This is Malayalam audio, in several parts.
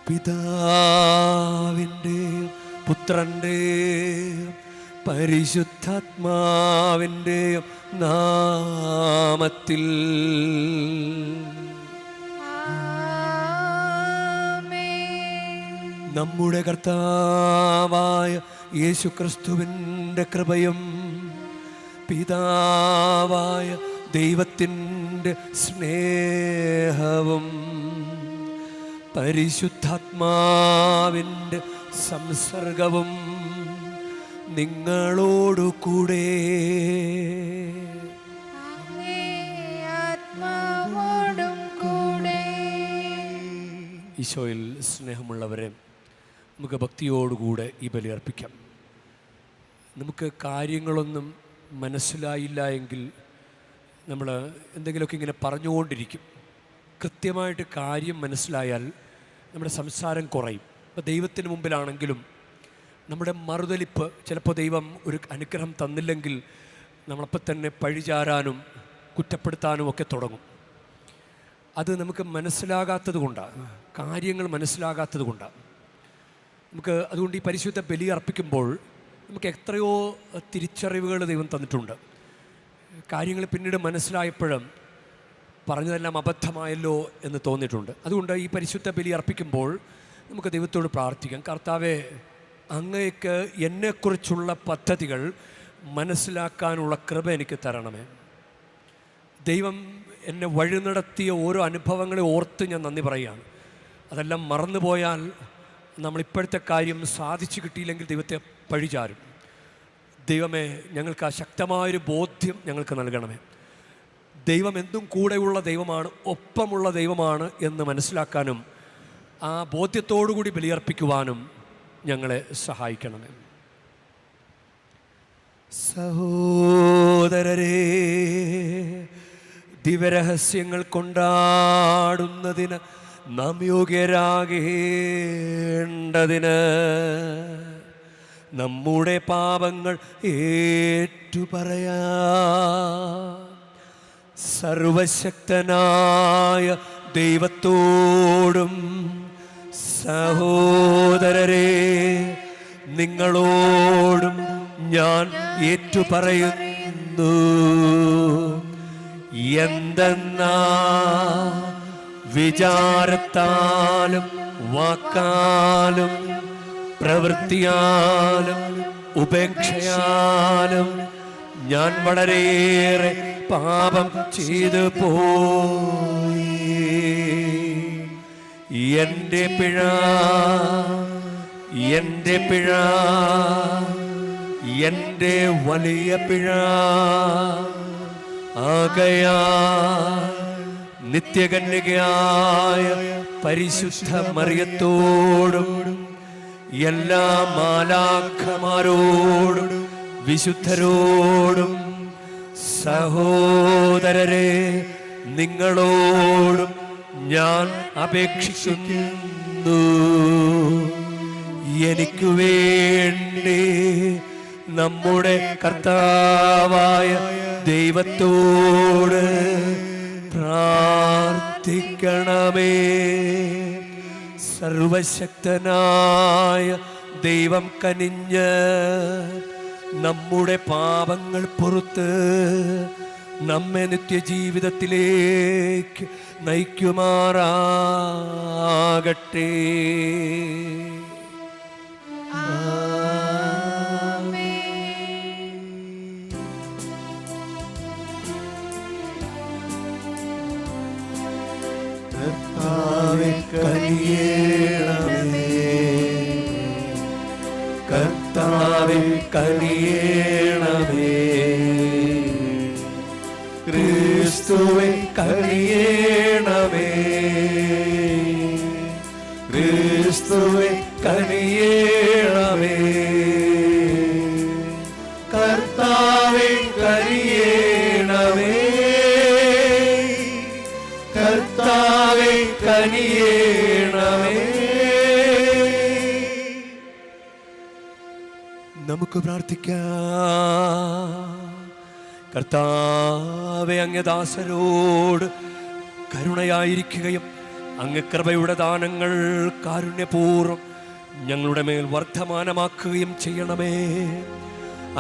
പിതാവിൻ്റെയും പുത്രൻ്റെയും പരിശുദ്ധാത്മാവിൻ്റെയും നാമത്തിൽ. നമ്മുടെ കർത്താവായ യേശുക്രിസ്തുവിൻ്റെ കൃപയും പിതാവായ ദൈവത്തിൻ്റെ സ്നേഹവും പരിശുദ്ധാത്മാവിൻ്റെ സംസർഗവും നിങ്ങളോടു കൂടെ. ഈശോയിൽ സ്നേഹമുള്ളവരെ, നമുക്ക് ഭക്തിയോടുകൂടെ ഈ ബലി അർപ്പിക്കാം. നമുക്ക് കാര്യങ്ങളൊന്നും മനസ്സിലായില്ല എങ്കിൽ നമ്മൾ എന്തെങ്കിലുമൊക്കെ ഇങ്ങനെ പറഞ്ഞുകൊണ്ടിരിക്കും. കൃത്യമായിട്ട് കാര്യം മനസ്സിലായാൽ നമ്മുടെ സംസാരം കുറയും. ഇപ്പോൾ ദൈവത്തിന് മുമ്പിലാണെങ്കിലും നമ്മുടെ മറുതലിപ്പ്, ചിലപ്പോൾ ദൈവം ഒരു അനുഗ്രഹം തന്നില്ലെങ്കിൽ നമ്മളപ്പോൾ തന്നെ പഴിചാരാനും കുറ്റപ്പെടുത്താനും ഒക്കെ തുടങ്ങും. അത് നമുക്ക് മനസ്സിലാകാത്തത് കൊണ്ടാണ്, കാര്യങ്ങൾ മനസ്സിലാകാത്തത് കൊണ്ടാണ്. നമുക്ക് അതുകൊണ്ട് ഈ പരിശുദ്ധ ബലി അർപ്പിക്കുമ്പോൾ നമുക്ക് എത്രയോ തിരിച്ചറിവുകൾ ദൈവം തന്നിട്ടുണ്ട്. കാര്യങ്ങൾ പിന്നീട് മനസ്സിലായപ്പോഴും പറഞ്ഞതെല്ലാം അബദ്ധമായല്ലോ എന്ന് തോന്നിയിട്ടുണ്ട്. അതുകൊണ്ട് ഈ പരിശുദ്ധ ബലി അർപ്പിക്കുമ്പോൾ നമുക്ക് ദൈവത്തോട് പ്രാർത്ഥിക്കാം. കർത്താവേ, അങ്ങേക്ക് എന്നെക്കുറിച്ചുള്ള പദ്ധതികൾ മനസ്സിലാക്കാനുള്ള കൃപ എനിക്ക് തരണമേ. ദൈവം എന്നെ വഴി നടത്തിയ ഓരോ അനുഭവങ്ങളെ ഓർത്ത് ഞാൻ നന്ദി പറയുകയാണ്. അതെല്ലാം മറന്നുപോയാൽ നമ്മളിപ്പോഴത്തെ കാര്യം സാധിച്ചു കിട്ടിയില്ലെങ്കിൽ ദൈവത്തെ പഴിചാരും. ദൈവമേ, ഞങ്ങൾക്ക് ആ ശക്തമായൊരു ബോധ്യം ഞങ്ങൾക്ക് നൽകണമേ. ദൈവം എന്തും കൂടെയുള്ള ദൈവമാണ്, ഒപ്പമുള്ള ദൈവമാണ് എന്ന് മനസ്സിലാക്കാനും ആ ബോധ്യത്തോടുകൂടി ബലിയർപ്പിക്കുവാനും ഞങ്ങളെ സഹായിക്കണമേ. സഹോദരരേ, ദിവരഹസ്യങ്ങൾ കൊണ്ടാടുന്നതിന് നാം യോഗ്യരാകേണ്ടതിന് നമ്മുടെ പാപങ്ങൾ ഏറ്റുപറയാ സർവശക്തനായ ദൈവത്തോടും സഹോദരരേ നിങ്ങളോടും ഞാൻ ഏറ്റുപറയുന്നു. എന്തെന്നാ വിചാരത്താലും വാക്കാലും പ്രവൃത്തിയാലും ഉപേക്ഷയാലും ഞാൻ വളരെയേറെ പാപം ചെയ്തു പോയി. എൻ്റെ പിഴ എൻ്റെ വലിയ പിഴ ആകയാൽ നിത്യകന്യകയായ പരിശുദ്ധ മറിയത്തോടും എല്ലാ മാലാഖമാരോടും വിശുദ്ധരോടും സഹോദരരെ നിങ്ങളോടും ഞാൻ അപേക്ഷിക്കുന്നു. എനിക്കു വേണ്ടി നമ്മുടെ കർത്താവായ ദൈവത്തോട് പ്രാർത്ഥിക്കണമേ. സർവശക്തനായ ദൈവം കനിഞ്ഞ് നമ്മുടെ പാപങ്ങൾ പുറത്ത് നമ്മെ നിത്യജീവിതത്തിലേക്ക് നയിക്കുമാറാകട്ടെ. കർത്താവേ കനിയേണമേ, കർത്താവേ കനിയേണമേ, ക്രിസ്തുവേ കനിയേണമേ, ക്രിസ്തുവേ കനിയേണമേ, കർത്താവേ കനിയേണമേ, കർത്താവേ കനിയേണമേ. നമുക്ക് പ്രാർത്ഥിക്കാം. കർത്താവേ, അങ്ങ് ദാസരോട് കരുണയായിരിക്കുകയും അങ്ങ് കൃപയുടെ ദാനങ്ങൾ കാരുണ്യപൂർവ്വം ഞങ്ങളുടെ മേൽ വർദ്ധമാനമാക്കുകയും ചെയ്യണമേ.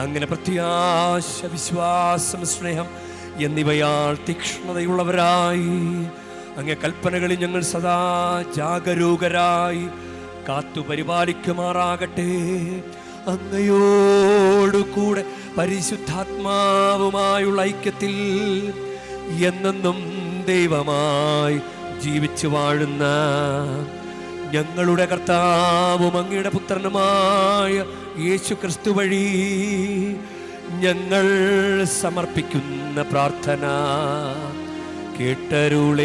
അങ്ങനെ പ്രത്യാശ, വിശ്വാസം, സ്നേഹം എന്നിവയാൽ തീക്ഷ്ണതയുള്ളവരായി അങ്ങേ കൽപ്പനകളിൽ ഞങ്ങൾ സദാ ജാഗരൂകരായി കാത്തു പരിപാലിക്കുമാറാകട്ടെ. അങ്ങയോടുകൂടെ പരിശുദ്ധാത്മാവുമായുള്ള ഐക്യത്തിൽ എന്നെന്നും ദൈവമായി ജീവിച്ചു വാഴുന്ന ഞങ്ങളുടെ കർത്താവും അങ്ങയുടെ പുത്രനുമായ യേശു ക്രിസ്തു വഴി ഞങ്ങൾ സമർപ്പിക്കുന്ന പ്രാർത്ഥന കേട്ടരുളേണമേ.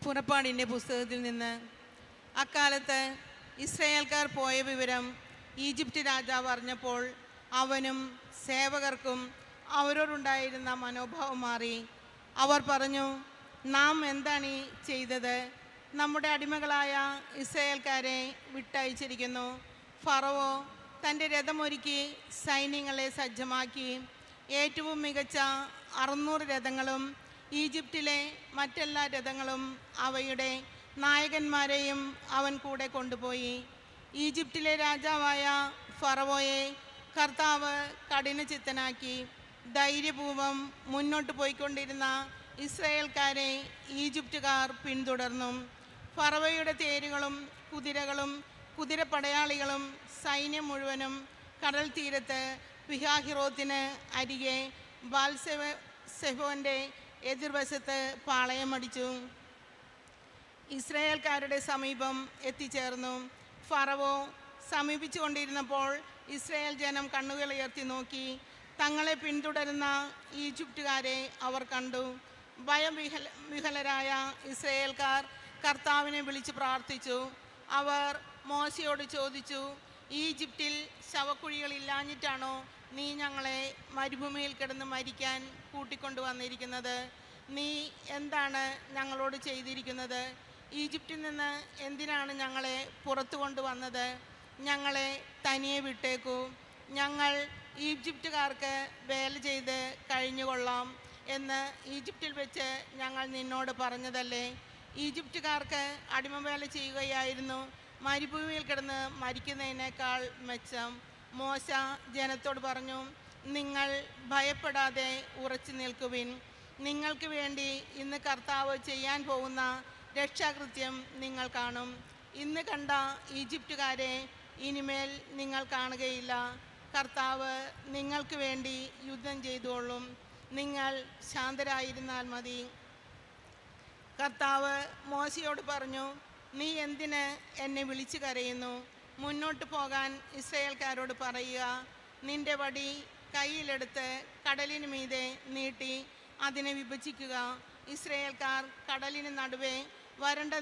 പുറപ്പാടിൻ്റെ പുസ്തകത്തിൽ നിന്ന് അക്കാലത്ത് ഇസ്രായേൽക്കാർ പോയ വിവരം ഈജിപ്റ്റ് രാജാവ് അറിഞ്ഞപ്പോൾ അവനും സേവകർക്കും അവരോടുണ്ടായിരുന്ന മനോഭാവം മാറി. അവർ പറഞ്ഞു, നാം എന്താണ് ഈ ചെയ്തത്? നമ്മുടെ അടിമകളായ ഇസ്രായേൽക്കാരെ വിട്ടയച്ചിരിക്കുന്നു. ഫറവോ തൻ്റെ രഥമൊരുക്കി സൈന്യങ്ങളെ സജ്ജമാക്കി. ഏറ്റവും മികച്ച 600 രഥങ്ങളും ഈജിപ്തിലെ മറ്റെല്ലാ രഥങ്ങളും അവയുടെ നായകന്മാരെയും അവൻ കൂടെ കൊണ്ടുപോയി. ഈജിപ്തിലെ രാജാവായ ഫറവോയെ കർത്താവ് കഠിനചിത്തനാക്കി. ധൈര്യപൂർവ്വം മുന്നോട്ട് പോയിക്കൊണ്ടിരുന്ന ഇസ്രായേൽക്കാരെ ഈജിപ്തുകാർ പിന്തുടർന്നു. ഫറവോയുടെ തേരുകളും കുതിരകളും കുതിരപ്പടയാളികളും സൈന്യം മുഴുവനും കടൽ തീരത്ത് പിഹാഹിറോത്തിന് അരികെ ബാൽസെഫോൻ്റെ എതിർവശത്ത് പാളയമടിച്ചു. ഇസ്രായേൽക്കാരുടെ സമീപം എത്തിച്ചേർന്നു. ഫറവോ സമീപിച്ചു കൊണ്ടിരുന്നപ്പോൾ ഇസ്രായേൽ ജനം കണ്ണുകൾ ഉയർത്തി നോക്കി. തങ്ങളെ പിന്തുടരുന്ന ഈജിപ്തുകാരെ അവർ കണ്ടു. വിഹലരായ ഇസ്രായേൽക്കാർ കർത്താവിനെ വിളിച്ച് പ്രാർത്ഥിച്ചു. അവർ മോശയോട് ചോദിച്ചു, ഈജിപ്തിൽ ശവക്കുഴികളില്ലാഞ്ഞിട്ടാണോ നീ ഞങ്ങളെ മരുഭൂമിയിൽ കിടന്ന് മരിക്കാൻ കൂട്ടിക്കൊണ്ടു വന്നിരിക്കുന്നത്? നീ എന്താണ് ഞങ്ങളോട് ചെയ്തിരിക്കുന്നത്? ഈജിപ്തിൽ നിന്ന് എന്തിനാണ് ഞങ്ങളെ പുറത്തു കൊണ്ടുവന്നത്? ഞങ്ങളെ തനിയെ വിട്ടേക്കൂ. ഞങ്ങൾ ഈജിപ്തുകാർക്ക് വേല ചെയ്ത് കഴിഞ്ഞുകൊള്ളാം എന്ന് ഈജിപ്തിൽ വെച്ച് ഞങ്ങൾ നിന്നോട് പറഞ്ഞതല്ലേ? ഈജിപ്തുകാർക്ക് അടിമവേല ചെയ്യുകയായിരുന്നു മരുഭൂമിയിൽ കിടന്ന് മരിക്കുന്നതിനേക്കാൾ മെച്ചം. മോശ ജനത്തോട് പറഞ്ഞു, നിങ്ങൾ ഭയപ്പെടാതെ ഉറച്ചു നിൽക്കുവിൻ. നിങ്ങൾക്ക് വേണ്ടി ഇന്ന് കർത്താവ് ചെയ്യാൻ പോകുന്ന രക്ഷാകൃത്യം നിങ്ങൾ കാണും. ഇന്ന് കണ്ട ഈജിപ്തുകാരെ ഇനിമേൽ നിങ്ങൾ കാണുകയില്ല. കർത്താവ് നിങ്ങൾക്ക് വേണ്ടി യുദ്ധം ചെയ്തുകൊള്ളും. നിങ്ങൾ ശാന്തരായിരുന്നാൽ മതി. കർത്താവ് മോശയോട് പറഞ്ഞു, നീ എന്തിന് എന്നെ വിളിച്ചു കരയുന്നു? മുന്നോട്ട് പോകാൻ ഇസ്രായേൽക്കാരോട് പറയുക. നിന്റെ വടി കയ്യിലെടുത്ത് കടലിന് മീതെ നീട്ടി അതിനെ വിഭജിക്കുക. ഇസ്രായേൽക്കാർ കടലിന് നടുവേ വരണ്ട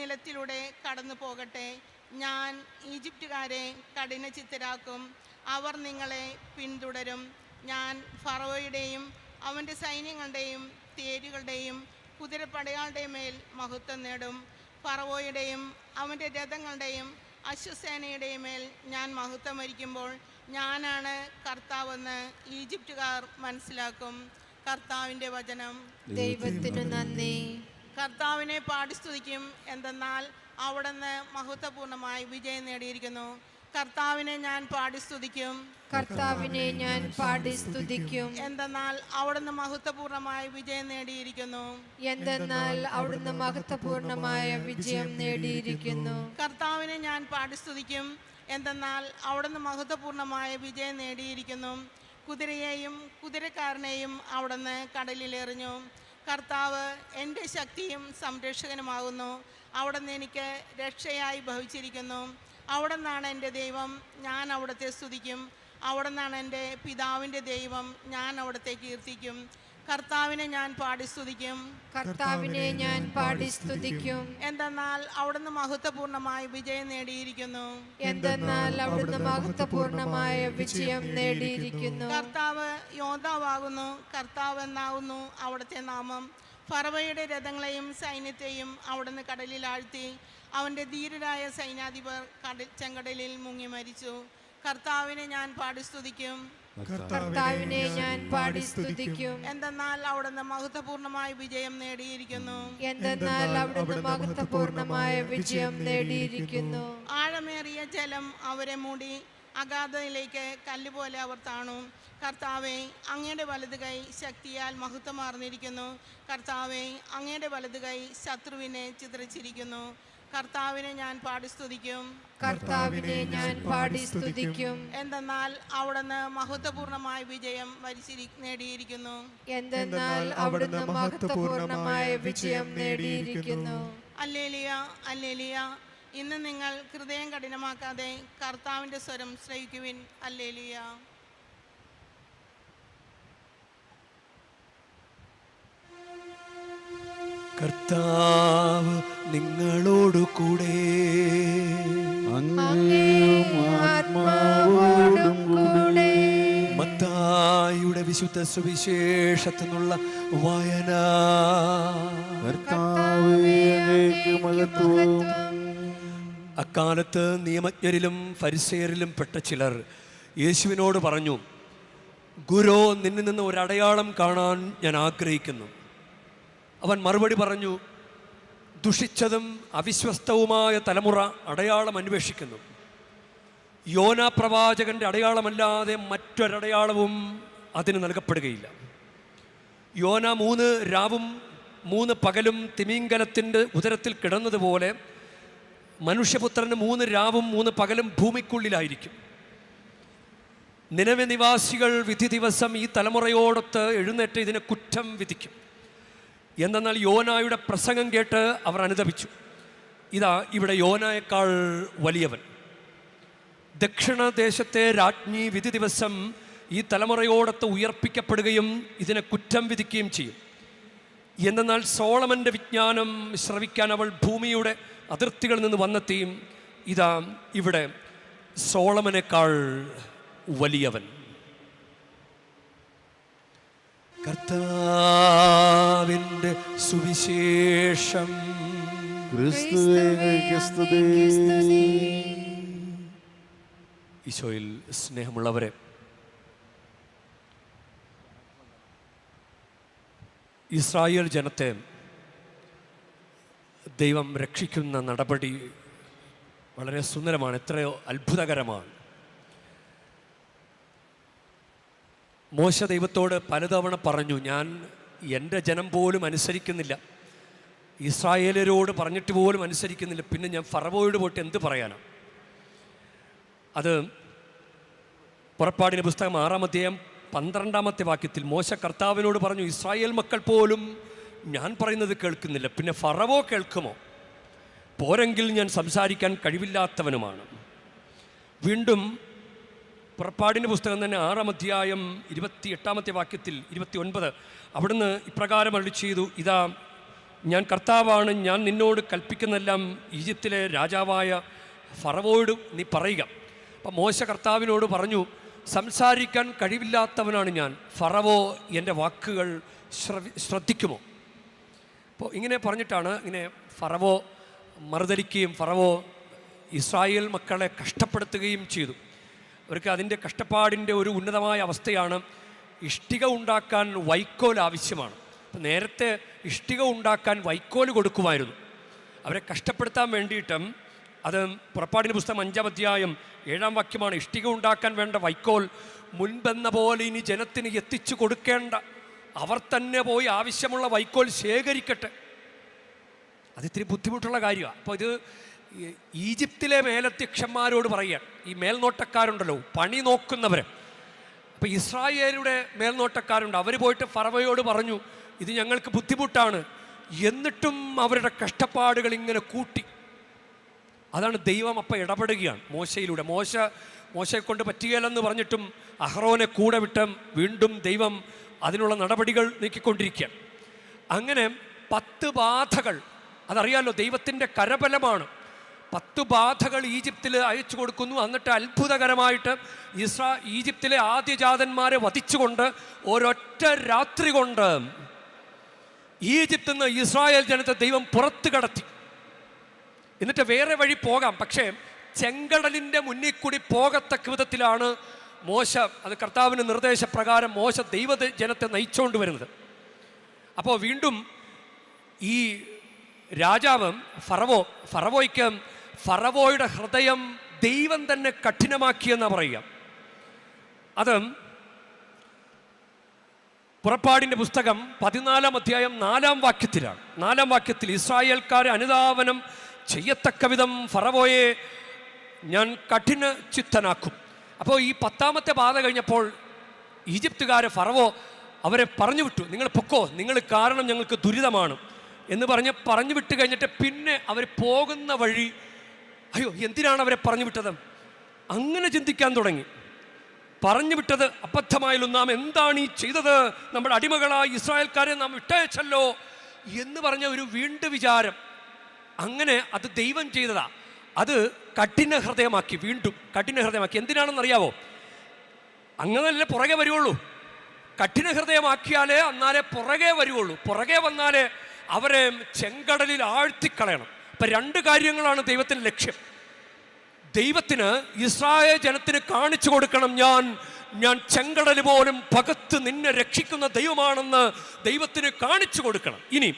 നിലത്തിലൂടെ കടന്നു പോകട്ടെ. ഞാൻ ഈജിപ്തുകാരെ കഠിനചിത്തരാക്കും. അവർ നിങ്ങളെ പിന്തുടരും. ഞാൻ ഫറവോയുടെയും അവൻ്റെ സൈന്യങ്ങളുടെയും തേരുകളുടെയും കുതിരപ്പടയാളുടെയും മേൽ മഹത്വം നേടും. ഫറവോയുടെയും അവൻ്റെ രഥങ്ങളുടെയും അശ്വസേനയുടെയും മേൽ ഞാൻ മഹത്വം വരിക്കുമ്പോൾ ഞാനാണ് കർത്താവെന്ന് ഈജിപ്തുകാർ മനസ്സിലാക്കും. കർത്താവിൻ്റെ വചനം. ദൈവത്തിനു നന്ദി. കർത്താവിനെ പാടി സ്തുതിക്കും, എന്തെന്നാൽ അവിടുന്ന് മഹത്വപൂർണ്ണമായി വിജയം നേടിയിരിക്കുന്നു. കർത്താവിനെ ഞാൻ പാടി സ്തുതിക്കും, കർത്താവിനെ ഞാൻ പാടി സ്തുതിക്കും. എന്തെന്നാൽ അവിടുന്ന് മഹത്വപൂർണ്ണമായി വിജയം നേടിയിരിക്കുന്നു. എന്തെന്നാൽ അവിടുന്ന് മഹത്വപൂർണ്ണമായ വിജയം നേടിയിരിക്കുന്നു. കർത്താവിനെ ഞാൻ പാടി സ്തുതിക്കും, എന്തെന്നാൽ അവിടുന്ന് മഹത്വപൂർണ്ണമായ വിജയം നേടിയിരിക്കുന്നു. കുതിരയെയും കുതിരക്കാരനെയും അവിടുന്ന് കടലിലെറിഞ്ഞു. കർത്താവ് എൻ്റെ ശക്തിയും സംരക്ഷകനുമാകുന്നു. അവിടുന്ന് എനിക്ക് രക്ഷയായി ഭവിച്ചിരിക്കുന്നു. അവിടുന്നാണ് എൻ്റെ ദൈവം, ഞാൻ അവിടുത്തെ സ്തുതിക്കും. അവിടുന്നാണ് എൻ്റെ പിതാവിൻ്റെ ദൈവം, ഞാൻ അവിടുത്തെ കീർത്തിക്കും. കർത്താവിനെ ഞാൻ പാടി സ്തുതിക്കും, കർത്താവിനെ ഞാൻ പാടി സ്തുതിക്കും. എന്തെന്നാൽ അവിടുന്ന് മഹത്വപൂർണ്ണമായി വിജയം നേടിയിരിക്കുന്നു. എന്തെന്നാൽ അവിടുന്ന് മഹത്വപൂർണ്ണമായ വിജയം നേടിയിരിക്കുന്നു. കർത്താവ് യോദ്ധാവാകുന്നു, കർത്താവ് എന്നാകുന്നു അവിടുത്തെ നാമം. ഫറവോയുടെ രഥങ്ങളെയും സൈന്യത്തെയും അവിടുന്ന് കടലിൽ ആഴ്ത്തി. അവൻ്റെ ധീരരായ സൈന്യാധിപർ ചെങ്കടലിൽ മുങ്ങി മരിച്ചു. കർത്താവിനെ ഞാൻ പാടി സ്തുതിക്കും. കർത്താവിനെ ഞാൻ പാടി സ്തുതിക്കും. എന്തെന്നാൽ അവിടുന്ന് മഹത്വപൂർണമായ വിജയം നേടിയിരിക്കുന്നു. എന്തെന്നാൽ അവിടുന്ന് മഹത്വപൂർണമായ വിജയം നേടിയിരിക്കുന്നു. ആഴമേറിയ ജലം അവരെ മൂടി, അഗാധതയിലേക്ക് കല്ലുപോലെ അവർ താണു. കർത്താവെ, അങ്ങയുടെ വലതുകൈ ശക്തിയാൽ മഹത്വമാർന്നിരിക്കുന്നു. കർത്താവെ, അങ്ങയുടെ വലതുകൈ ശത്രുവിനെ ചിതറിച്ചിരിക്കുന്നു. കർത്താവിനെ ഞാൻ പാടി സ്തുതിക്കും. കർത്താവിനെ ഞാൻ പാടി സ്തുതിക്കും. എന്തെന്നാൽ അവിടുന്ന് മഹത്വപൂർണമായ വിജയം നേടിയിരിക്കുന്നു. എന്തെന്നാൽ അവിടുന്ന് മഹത്വപൂർണമായ വിജയം നേടിയിരിക്കുന്നു. അല്ലേലിയ, അല്ലേലിയ. ഇന്ന് നിങ്ങൾ ഹൃദയം കഠിനമാക്കാതെ കർത്താവിൻ്റെ സ്വരം ശ്രവിക്കുവിൻ. അല്ലേലിയ. കർത്താവ് നിങ്ങളോടു കൂടെ, ആത്മാവോടും കൂടെ. മത്തായിയുടെ വിശുദ്ധ സുവിശേഷത്തിൽ നിന്നുള്ള വായന. അക്കാലത്ത് നിയമജ്ഞരിലും ഫരിസേയരിലും പെട്ട ചിലർ യേശുവിനോട് പറഞ്ഞു, ഗുരു, നിന്നിൽ നിന്ന് ഒരു അടയാളം കാണാൻ ഞാൻ ആഗ്രഹിക്കുന്നു. അവൻ മറുപടി പറഞ്ഞു, ദുഷിച്ചതും അവിശ്വസ്തവുമായ തലമുറ അടയാളം അന്വേഷിക്കുന്നു. യോനാ പ്രവാചകന്റെ അടയാളമല്ലാതെ മറ്റൊരടയാളവും അതിന് നൽകപ്പെടുകയില്ല. യോന 3 രാവും 3 പകലും തിമിംഗലത്തിൻ്റെ ഉദരത്തിൽ കിടന്നതുപോലെ മനുഷ്യപുത്രന് 3 രാവും 3 പകലും ഭൂമിക്കുള്ളിലായിരിക്കും. നിനവെ നിവാസികൾ വിധി ദിവസം ഈ തലമുറയോടൊത്ത് എഴുന്നേറ്റ് ഇതിനെ കുറ്റം വിധിക്കും. എന്തെന്നാൽ യോനായുടെ പ്രസംഗം കേട്ട് അവർ അനുതപിച്ചു. ഇതാ ഇവിടെ യോനായേക്കാൾ വലിയവൻ. ദക്ഷിണദേശത്തെ രാജ്ഞി വിധി ദിവസം ഈ തലമുറയോടൊത്ത് ഉയർപ്പിക്കപ്പെടുകയും ഇതിനെ കുറ്റം വിധിക്കുകയും ചെയ്യും. എന്തെന്നാൽ സോളമൻ്റെ വിജ്ഞാനം ശ്രവിക്കാൻ അവൾ ഭൂമിയുടെ അതിർത്തികളിൽ നിന്ന് വന്നെത്തിയും ഇതാ ഇവിടെ സോളമനേക്കാൾ വലിയവൻ. കർത്താവിൻ്റെ സുവിശേഷം. ഈശോയിൽ സ്നേഹമുള്ളവരെ, ഇസ്രായേൽ ജനത്തെ ദൈവം രക്ഷിക്കുന്ന നടപടി വളരെ സുന്ദരമാണ്, എത്രയോ അത്ഭുതകരമാണ്. മോശ ദൈവത്തോട് പലതവണ പറഞ്ഞു, ഞാൻ എൻ്റെ ജനം പോലും അനുസരിക്കുന്നില്ല, ഇസ്രായേലരോട് പറഞ്ഞിട്ട് പോലും അനുസരിക്കുന്നില്ല, പിന്നെ ഞാൻ ഫറവോയോട് പോയിട്ട് എന്ത് പറയാനാണ്? അത് പുറപ്പാടിൻ്റെ പുസ്തകം 6-ാം അധ്യായം 12-ാമത്തെ വാക്യത്തിൽ മോശ കർത്താവിനോട് പറഞ്ഞു, ഇസ്രായേൽ മക്കൾ പോലും ഞാൻ പറയുന്നത് കേൾക്കുന്നില്ല, പിന്നെ ഫറവോ കേൾക്കുമോ? പോരെങ്കിൽ ഞാൻ സംസാരിക്കാൻ കഴിവില്ലാത്തവനുമാണ്. വീണ്ടും പുറപ്പാടിൻ്റെ പുസ്തകം തന്നെ 6-ാം അധ്യായം 28-ാമത്തെ വാക്യത്തിൽ 29 അവിടുന്ന് ഇപ്രകാരം അരുളി ചെയ്തു, ഇതാ ഞാൻ കർത്താവാണ്, ഞാൻ നിന്നോട് കൽപ്പിക്കുന്നെല്ലാം ഈജിപ്തിലെ രാജാവായ ഫറവോയോട് നീ പറയുക. അപ്പം മോശ കർത്താവിനോട് പറഞ്ഞു, സംസാരിക്കാൻ കഴിവില്ലാത്തവനാണ് ഞാൻ, ഫറവോ എൻ്റെ വാക്കുകൾ ശ്രദ്ധിക്കുമോ? അപ്പോൾ ഇങ്ങനെ പറഞ്ഞിട്ടാണ് ഇങ്ങനെ ഫറവോ മറുതലിക്കുകയും ഫറവോ ഇസ്രായേൽ മക്കളെ കഷ്ടപ്പെടുത്തുകയും ചെയ്തു. അവർക്ക് അതിൻ്റെ കഷ്ടപ്പാടിൻ്റെ ഒരു ഉന്നതമായ അവസ്ഥയാണ്. ഇഷ്ടിക ഉണ്ടാക്കാൻ വൈക്കോൽ ആവശ്യമാണ്. അപ്പം നേരത്തെ ഇഷ്ടിക ഉണ്ടാക്കാൻ വൈക്കോൽ കൊടുക്കുമായിരുന്നു. അവരെ കഷ്ടപ്പെടുത്താൻ വേണ്ടിയിട്ടും അത് പുറപ്പാടിൻ്റെ പുസ്തകം 5-ാം അധ്യായം 7-ാം വാക്യമാണ്, ഇഷ്ടിക ഉണ്ടാക്കാൻ വേണ്ട വൈക്കോൽ മുൻപെന്ന പോലെ ഇനി ജനത്തിന് എത്തിച്ചു കൊടുക്കേണ്ട, അവർ തന്നെ പോയി ആവശ്യമുള്ള വൈക്കോൽ ശേഖരിക്കട്ടെ. അതിത്തിരി ബുദ്ധിമുട്ടുള്ള കാര്യമാണ്. അപ്പോൾ ഇത് ഈജിപ്തിലെ മേലധ്യക്ഷന്മാരോട് പറയാൻ, ഈ മേൽനോട്ടക്കാരുണ്ടല്ലോ, പണി നോക്കുന്നവർ. അപ്പോൾ ഇസ്രായേലിയുടെ മേൽനോട്ടക്കാരുണ്ട്, അവർ പോയിട്ട് ഫറവയോട് പറഞ്ഞു, ഇത് ഞങ്ങൾക്ക് ബുദ്ധിമുട്ടാണ്. എന്നിട്ടും അവരുടെ കഷ്ടപ്പാടുകൾ ഇങ്ങനെ കൂട്ടി. അതാണ് ദൈവം അപ്പം ഇടപെടുകയാണ് മോശയിലൂടെ. മോശയെ കൊണ്ട് പറ്റുകയില്ലെന്ന് പറഞ്ഞിട്ടും അഹ്റോനെ കൂടെ വിട്ട് വീണ്ടും ദൈവം അതിനുള്ള നടപടികൾ നീക്കിക്കൊണ്ടിരിക്കുകയാണ്. അങ്ങനെ 10 ബാധകൾ, അതറിയാമല്ലോ, ദൈവത്തിൻ്റെ കരബലമാണ്. 10 ബാധകൾ ഈജിപ്തിൽ അയച്ചു കൊടുക്കുന്നു. എന്നിട്ട് അത്ഭുതകരമായിട്ട് ഈജിപ്തിലെ ആദ്യജാതന്മാരെ വധിച്ചുകൊണ്ട് ഒരൊറ്റ രാത്രി കൊണ്ട് ഈജിപ്തിൽ നിന്ന് ഇസ്രായേൽ ജനത്തെ ദൈവം പുറത്തു കടത്തി. എന്നിട്ട് വേറെ വഴി പോകാം. പക്ഷേ ചെങ്കടലിൻ്റെ മുന്നിൽ കൂടി പോകത്തക്ക വിധത്തിലാണ് മോശ, അത് കർത്താവിൻ്റെ നിർദ്ദേശപ്രകാരം മോശ ദൈവജനത്തെ നയിച്ചുകൊണ്ട് വരുന്നത്. അപ്പോൾ വീണ്ടും ഈ രാജാവ് ഫറവോയ്ക്ക് ഫറവോയുടെ ഹൃദയം ദൈവം തന്നെ കഠിനമാക്കിയെന്നാണ് പറയുക. അത് പുറപ്പാടിൻ്റെ പുസ്തകം 14-ാം അധ്യായം 4-ാം വാക്യത്തിലാണ്. 4-ാം വാക്യത്തിൽ ഇസ്രായേൽക്കാരെ അനുധാവനം ചെയ്യത്തക്ക വിധം ഫറവോയെ ഞാൻ കഠിന ചിത്തനാക്കും. അപ്പോൾ ഈ 10-ാമത്തെ ബാധ കഴിഞ്ഞപ്പോൾ ഈജിപ്തുകാരെ ഫറവോ അവരെ പറഞ്ഞു വിട്ടു, നിങ്ങൾ പൊക്കോ, നിങ്ങൾ കാരണം ഞങ്ങൾക്ക് ദുരിതമാണ് എന്ന് പറഞ്ഞു വിട്ട് കഴിഞ്ഞിട്ട് പിന്നെ അവർ പോകുന്ന വഴി അയ്യോ എന്തിനാണ് അവരെ പറഞ്ഞു വിട്ടത്, അങ്ങനെ ചിന്തിക്കാൻ തുടങ്ങി. പറഞ്ഞു വിട്ടത് അബദ്ധമായാലും നാം എന്താണ് ഈ ചെയ്തത്, നമ്മുടെ അടിമകളായ ഇസ്രായേൽക്കാരെ നാം വിട്ടയച്ചല്ലോ എന്ന് പറഞ്ഞ ഒരു വീണ്ടും വിചാരം. അങ്ങനെ അത് ദൈവം ചെയ്തതാ, അത് കഠിന ഹൃദയമാക്കി, വീണ്ടും കഠിന ഹൃദയമാക്കി. എന്തിനാണെന്നറിയാവോ? അങ്ങനല്ലേ പുറകെ വരുവുള്ളൂ. കഠിന ഹൃദയമാക്കിയാലേ എന്നാലേ പുറകെ വരുവുള്ളൂ. പുറകെ വന്നാലേ അവരെ ചെങ്കടലിൽ ആഴ്ത്തിക്കളയണം. അപ്പം 2 കാര്യങ്ങളാണ് ദൈവത്തിൻ്റെ ലക്ഷ്യം. ദൈവത്തിന് ഇസ്രായേൽ ജനത്തിന് കാണിച്ചു കൊടുക്കണം, ഞാൻ ചെങ്കടൽ പോലും പകത്ത് നിന്നെ രക്ഷിക്കുന്ന ദൈവമാണെന്ന് ദൈവത്തിന് കാണിച്ചു കൊടുക്കണം. ഇനി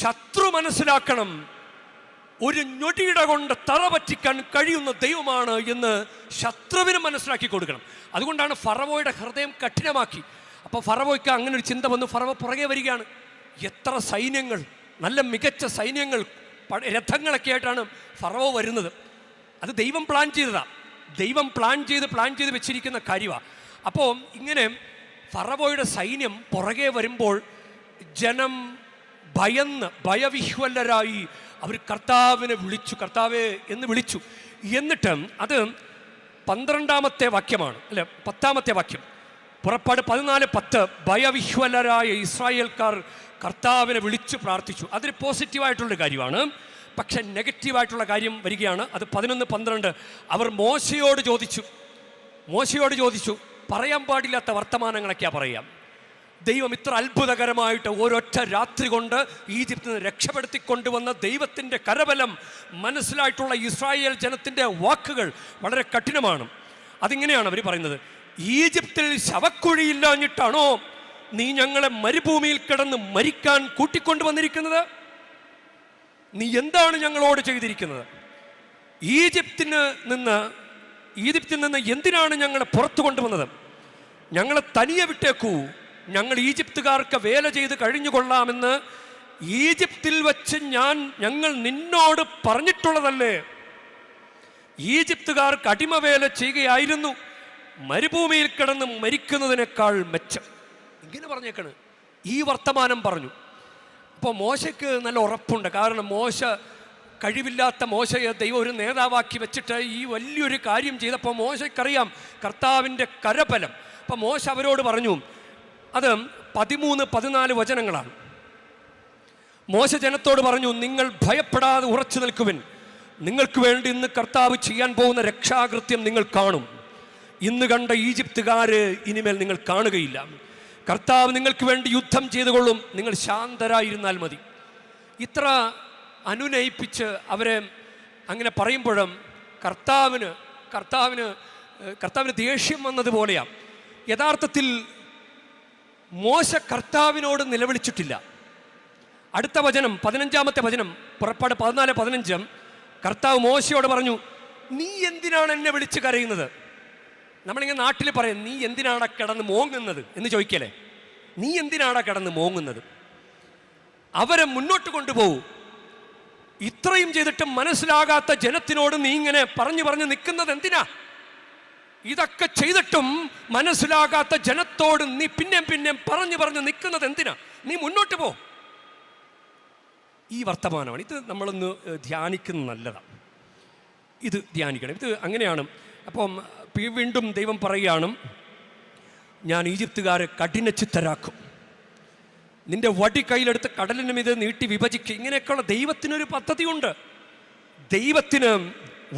ശത്രു മനസ്സിലാക്കണം, ഒരു ഞൊടിയിട കൊണ്ട് തറ പറ്റിക്കാൻ കഴിയുന്ന ദൈവമാണ് എന്ന് ശത്രുവിന് മനസ്സിലാക്കി കൊടുക്കണം. അതുകൊണ്ടാണ് ഫറവോയുടെ ഹൃദയം കഠിനമാക്കി. അപ്പോൾ ഫറവോയ്ക്ക് അങ്ങനെ ഒരു ചിന്ത വന്നു. ഫറവോ പുറകെ വരികയാണ്. എത്ര സൈന്യങ്ങൾ, നല്ല മികച്ച സൈന്യങ്ങൾ, രഥങ്ങളൊക്കെ ആയിട്ടാണ് ഫറവോ വരുന്നത്. അത് ദൈവം പ്ലാൻ ചെയ്തതാണ്. ദൈവം പ്ലാൻ ചെയ്ത് വെച്ചിരിക്കുന്ന കാര്യമാണ്. അപ്പോൾ ഇങ്ങനെ ഫറവോയുടെ സൈന്യം പുറകെ വരുമ്പോൾ ജനം ഭയവിഹ്വലരായി അവർ കർത്താവിനെ വിളിച്ചു, കർത്താവേ എന്ന് വിളിച്ചു. എന്നിട്ട് അത് 12-ാമത്തെ വാക്യമാണ്, അല്ലെ 10-ാമത്തെ വാക്യം, പുറപ്പാട് 14:10. ഭയവിഹ്വലരായ ഇസ്രായേൽക്കാർ കർത്താവിനെ വിളിച്ചു പ്രാർത്ഥിച്ചു. അതൊരു പോസിറ്റീവായിട്ടുള്ള കാര്യമാണ്. പക്ഷെ നെഗറ്റീവായിട്ടുള്ള കാര്യം വരികയാണ്. അത് 11:12. അവർ മോശയോട് ചോദിച്ചു, പറയാൻ പാടില്ലാത്ത വർത്തമാനങ്ങളൊക്കെയാണ് പറയാം. ദൈവം ഇത്ര അത്ഭുതകരമായിട്ട് ഒരൊറ്റ രാത്രി കൊണ്ട് ഈജിപ്തിൽ നിന്ന് രക്ഷപ്പെടുത്തിക്കൊണ്ടുവന്ന ദൈവത്തിൻ്റെ കരബലം മനസ്സിലായിട്ടുള്ള ഇസ്രായേൽ ജനത്തിൻ്റെ വാക്കുകൾ വളരെ കഠിനമാണ്. അതിങ്ങനെയാണ് അവർ പറയുന്നത്, ഈജിപ്തിൽ ശവക്കുഴിയില്ലാഞ്ഞിട്ടാണോ നീ ഞങ്ങളെ മരുഭൂമിയിൽ കിടന്ന് മരിക്കാൻ കൂട്ടിക്കൊണ്ടുവന്നിരിക്കുന്നത്? നീ എന്താണ് ഞങ്ങളോട് ചെയ്തിരിക്കുന്നത്? ഈജിപ്തിൽ നിന്ന് എന്തിനാണ് ഞങ്ങളെ പുറത്തു കൊണ്ടുവന്നത്? ഞങ്ങളെ തനിയെ വിട്ടേക്കൂ, ഞങ്ങൾ ഈജിപ്തുകാർക്ക് വേല ചെയ്ത് കഴിഞ്ഞുകൊള്ളാമെന്ന് ഈജിപ്തിൽ വച്ച് ഞങ്ങൾ നിന്നോട് പറഞ്ഞിട്ടുള്ളതല്ലേ? ഈജിപ്തുകാർക്ക് അടിമവേല ചെയ്യുകയായിരുന്നു മരുഭൂമിയിൽ കിടന്ന് മരിക്കുന്നതിനേക്കാൾ മെച്ചം. ഇങ്ങനെ പറഞ്ഞേക്കാണ്, ഈ വർത്തമാനം പറഞ്ഞു. അപ്പോൾ മോശയ്ക്ക് നല്ല ഉറപ്പുണ്ട്. കാരണം കഴിവില്ലാത്ത മോശയെ ദൈവം ഒരു നേതാവാക്കി വെച്ചിട്ട് ഈ വലിയൊരു കാര്യം ചെയ്തപ്പോൾ മോശയ്ക്കറിയാം കർത്താവിൻ്റെ കരബലം. അപ്പം മോശ അവരോട് പറഞ്ഞു, അത് 13-14 വചനങ്ങളാണ്. മോശ ജനത്തോട് പറഞ്ഞു, നിങ്ങൾ ഭയപ്പെടാതെ ഉറച്ചു നിൽക്കുവിൻ, നിങ്ങൾക്ക് വേണ്ടി ഇന്ന് കർത്താവ് ചെയ്യാൻ പോകുന്ന രക്ഷാകൃത്യം നിങ്ങൾ കാണും. ഇന്ന് കണ്ട ഈജിപ്തുകാര് ഇനിമേൽ നിങ്ങൾ കാണുകയില്ല. കർത്താവ് നിങ്ങൾക്ക് വേണ്ടി യുദ്ധം ചെയ്തുകൊള്ളും, നിങ്ങൾ ശാന്തരായിരുന്നാൽ മതി. ഇത്ര അനുനയിപ്പിച്ച് അവരെ അങ്ങനെ പറയുമ്പോഴും കർത്താവിന് ദേഷ്യം വന്നതുപോലെയാണ്. യഥാർത്ഥത്തിൽ മോശ കർത്താവിനോട് നിലവിളിച്ചിട്ടില്ല. അടുത്ത വചനം 15-ാമത്തെ വചനം, പുറപ്പാട് 14:15. കർത്താവ് മോശയോട് പറഞ്ഞു, നീ എന്തിനാണ് എന്നെ വിളിച്ച് കരയുന്നത്? നമ്മളിങ്ങനെ നാട്ടിൽ പറയും, നീ എന്തിനാണ് കിടന്ന് മോങ്ങുന്നത് എന്ന് ചോദിക്കല്ലേ. നീ എന്തിനാണ് കിടന്ന് മോങ്ങുന്നത്? അവരെ മുന്നോട്ട് കൊണ്ടുപോകൂ. ഇത്രയും ചെയ്തിട്ടും മനസ്സിലാകാത്ത ജനത്തിനോട് നീ ഇങ്ങനെ പറഞ്ഞു നിൽക്കുന്നത് എന്തിനാ? ഇതൊക്കെ ചെയ്തിട്ടും മനസ്സിലാകാത്ത ജനത്തോട് നീ പിന്നെയും പറഞ്ഞു നിൽക്കുന്നത് എന്തിനാ? നീ മുന്നോട്ട് പോ. ഈ വർത്തമാനമാണ്. ഇത് നമ്മളൊന്ന് ധ്യാനിക്കുന്നത് നല്ലതാണ്. ഇത് ധ്യാനിക്കണം. ഇത് അങ്ങനെയാണ്. അപ്പം വീണ്ടും ദൈവം പറയുകയാണ്, ഞാൻ ഈജിപ്തുകാരെ കഠിനചിത്തരാക്കും, നിന്റെ വടി കയ്യിലെടുത്ത് കടലിന് മീതെ നീട്ടി വിഭജിക്കുക. ഇങ്ങനെയൊക്കെയുള്ള ദൈവത്തിനൊരു പദ്ധതിയുണ്ട്. ദൈവത്തിന്